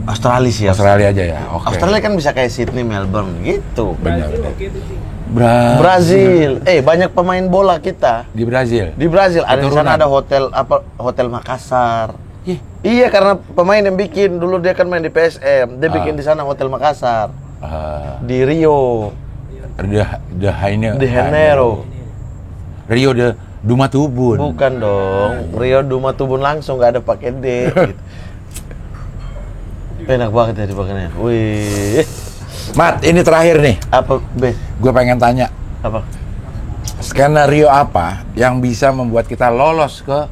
Australia sih. Australia aja ya. Oke. Australia kan bisa kayak Sydney, Melbourne gitu. Benar. Brazil. Banyak pemain bola kita Di Brazil. di Brazil. Ada di Keturunan. sana ada hotel Makassar. Ih, Iya, karena pemain yang bikin dulu dia kan main di PSM. Dia bikin di sana Hotel Makassar. Di Rio de Janeiro. Rio de Dumatubun. Bukan dong, Rio Dumatubun langsung, nggak ada pakai D. Gitu. Enak banget ya dipakannya. Wih, Mat, ini terakhir nih. apa B? Gue pengen tanya, Apa? skenario apa yang bisa membuat kita lolos ke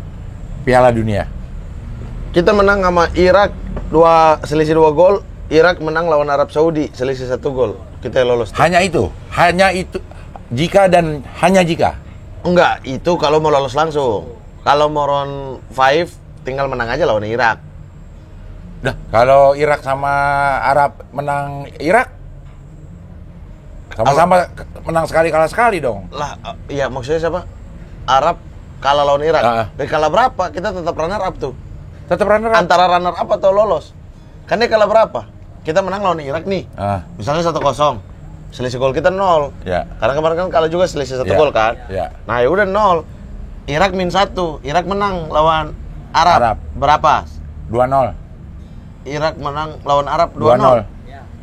Piala Dunia? Kita menang sama Irak selisih 2 gol. Irak menang lawan Arab Saudi selisih 1 gol. Kita lolos. Hanya itu. Jika dan hanya jika. Enggak, itu kalau mau lolos langsung. Kalau mau round 5 tinggal menang aja lawan Irak. Dah, kalau Irak sama Arab menang Irak, sama-sama menang sekali kalah sekali dong. Lah, iya maksudnya siapa? Arab kalah lawan Irak. Kalah berapa? Kita tetap runner up tuh. Tetap runner up. Antara runner up atau lolos. Kan dia kalah berapa? Kita menang lawan Irak nih. Misalnya 1-0. Selisih gol kita 0. Ya. Karena kemarin kan kalah juga selisih 1 Ya. gol kan. Ya. Nah, ya udah 0. Irak -1. Irak menang lawan Arab. Berapa? 2-0. Irak menang lawan Arab 2-0.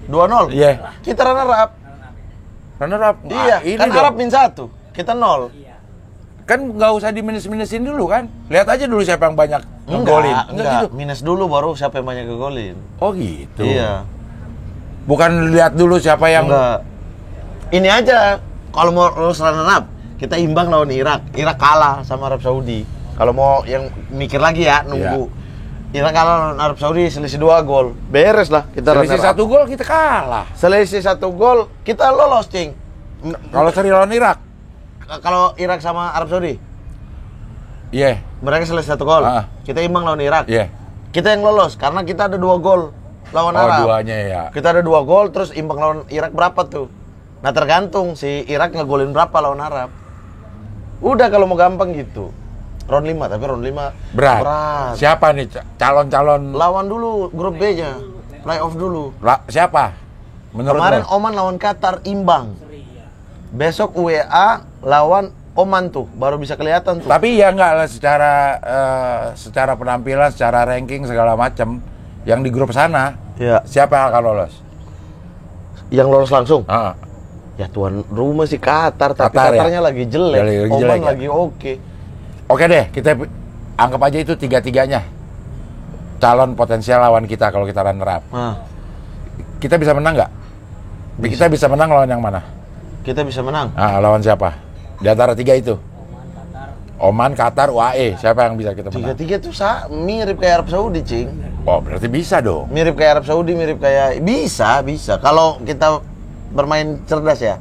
2-0. Iya. Kita runner up. Runner up. Iya, Ini kan dong. Arab -1. Kita 0. Kan nggak usah diminus-minusin dulu kan. Lihat aja dulu siapa yang banyak ngegolin. Enggak, gitu. minus dulu baru siapa yang banyak ngegolin. Oh gitu. Iya. Bukan lihat dulu siapa yang Enggak. Ini aja, kalau mau lulus runner up, kita imbang lawan Irak. Irak kalah sama Arab Saudi. Kalau mau yang mikir lagi ya, nunggu. Irak kalah lawan Arab Saudi selisih 2 gol. Beres lah kita selisih runner up. 1 gol kita kalah. Selisih 1 gol, kita lolos, Cing. Kalau seri lawan Irak. Kalau Irak sama Arab Saudi, Iya. mereka selisih 1 gol. Kita imbang lawan Irak. Iya. Kita yang lolos karena kita ada 2 gol lawan Oh, Arab. duanya ya. Kita ada 2 gol terus imbang lawan Irak berapa tuh? Nah, tergantung si Irak ngegolin berapa lawan Arab. Udah kalau mau gampang gitu. Round 5, tapi round 5 Berat. Siapa nih calon-calon? Lawan dulu grup B-nya. Playoff dulu. Siapa? Menurut Kemarin lo? Oman lawan Qatar imbang. Besok UEA lawan Oman tuh, baru bisa kelihatan tuh. Tapi ya enggak lah secara penampilan, secara ranking segala macam yang di grup sana. Ya. Siapa yang akan lolos? Yang lolos langsung. Ah. Ya tuan rumah sih Qatar, tapi Qatar ya? Qatarnya lagi jelek. Lagi Oman jelek ya? lagi oke. Oke deh, kita anggap aja itu 3-3-nya calon potensial lawan kita kalau kita runner up. Nah, Kita bisa menang nggak? Kita bisa menang lawan yang mana? kita bisa menang. Lawan siapa? Di antara 3 itu? Oman, Qatar, UAE. Siapa yang bisa kita menang? 3-3 tuh mirip kayak Arab Saudi, Cing. Oh, berarti bisa dong. Mirip kayak Arab Saudi, mirip kayak bisa. Kalau kita bermain cerdas ya.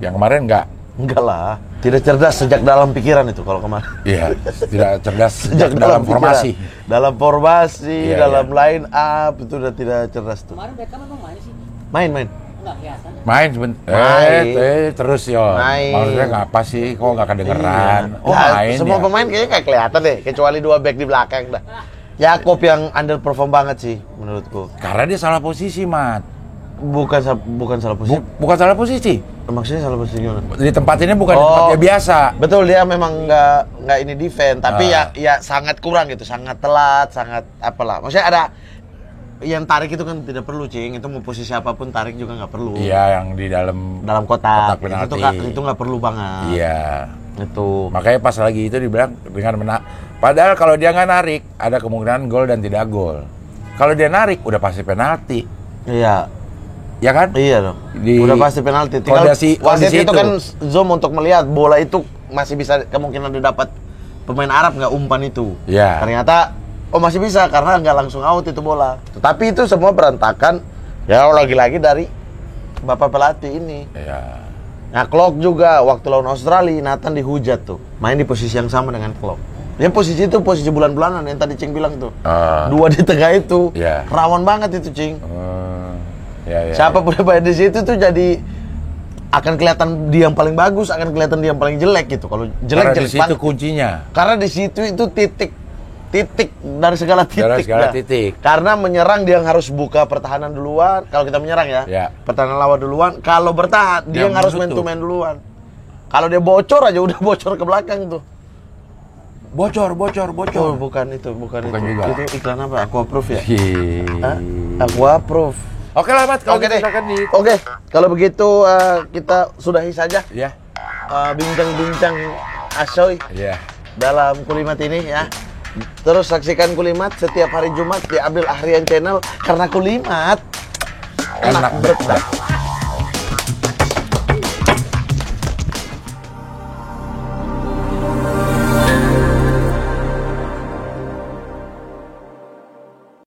Yang kemarin nggak. Enggak lah. Tidak cerdas sejak dalam pikiran itu kalau kemarin. Iya, tidak cerdas sejak dalam pikiran. formasi. Dalam formasi, Iya, dalam line up itu udah tidak cerdas tuh. Kemarin Beckham emang main sih. Main. Nggak kelihatan. Main sebentar. Main. Terus yo. Main. Maksudnya ngapa sih? Kok nggak kedengeran? Iya. Oh Nah, main semua ya? pemain kayaknya nggak kelihatan deh, kecuali 2 back di belakang dah. Yakob yang underperform banget sih menurutku. Karena dia salah posisi, Mat. Bukan salah posisi. Bukan salah posisi. Maksudnya salah posisi gimana? Di tempat ini bukan di Oh. tempat dia biasa. Betul, dia memang nggak ini defense, tapi ya sangat kurang gitu, sangat telat, sangat apalah. Maksudnya ada yang tarik itu kan tidak perlu, Cing. Itu mau posisi apapun tarik juga nggak perlu. Iya, yang di dalam Dalam kotak. penalti. Itu nggak perlu banget. Iya. Itu. Makanya pas lagi itu dibilang dengan padahal kalau dia nggak narik, ada kemungkinan gol dan tidak gol. Kalau dia narik, udah pasti penalti. Iya. Ya kan? Iya dong. Udah pasti penalti. Tinggal kondisi wasit itu itu. kan zoom untuk melihat bola itu masih bisa kemungkinan didapat pemain Arab nggak umpan itu. Iya. Ternyata masih bisa karena nggak langsung out itu bola. Tapi itu semua berantakan ya lagi-lagi dari bapak pelatih ini. Iya. Nah, Klopp juga waktu lawan Australia, Nathan dihujat tuh. Main di posisi yang sama dengan Klopp. Dia posisi itu posisi bulan-bulanan yang tadi Cing bilang tuh. 2 di tengah itu. Iya. Rawan banget itu, Cing. Ya. Siapapun yang main di situ tuh jadi akan kelihatan dia yang paling bagus, akan kelihatan dia yang paling jelek gitu. Kalau jelek Karena di situ banget. kuncinya. Karena di situ itu titik dari segala titik. Dari segala dah. titik. Karena menyerang dia yang harus buka pertahanan duluan. Kalau kita menyerang ya, Ya. pertahanan lawan duluan. Kalau bertahan dia yang harus menutup. man to man duluan. Kalau dia bocor aja udah bocor ke belakang tuh. Bocor. Oh, bukan itu. Bukan juga. Itu iklan apa? Aku approve ya. Hah? Hihihi. Aku approve. Oke lah, Mat. Kalau Oke gitu deh. silakan di. Oke, kalau begitu kita sudahi saja Ya. bincang-bincang asoy Ya. dalam Kulimat ini ya. Terus saksikan Kulimat setiap hari Jumat di Abdul Ahrian Channel karena Kulimat Enak. berat.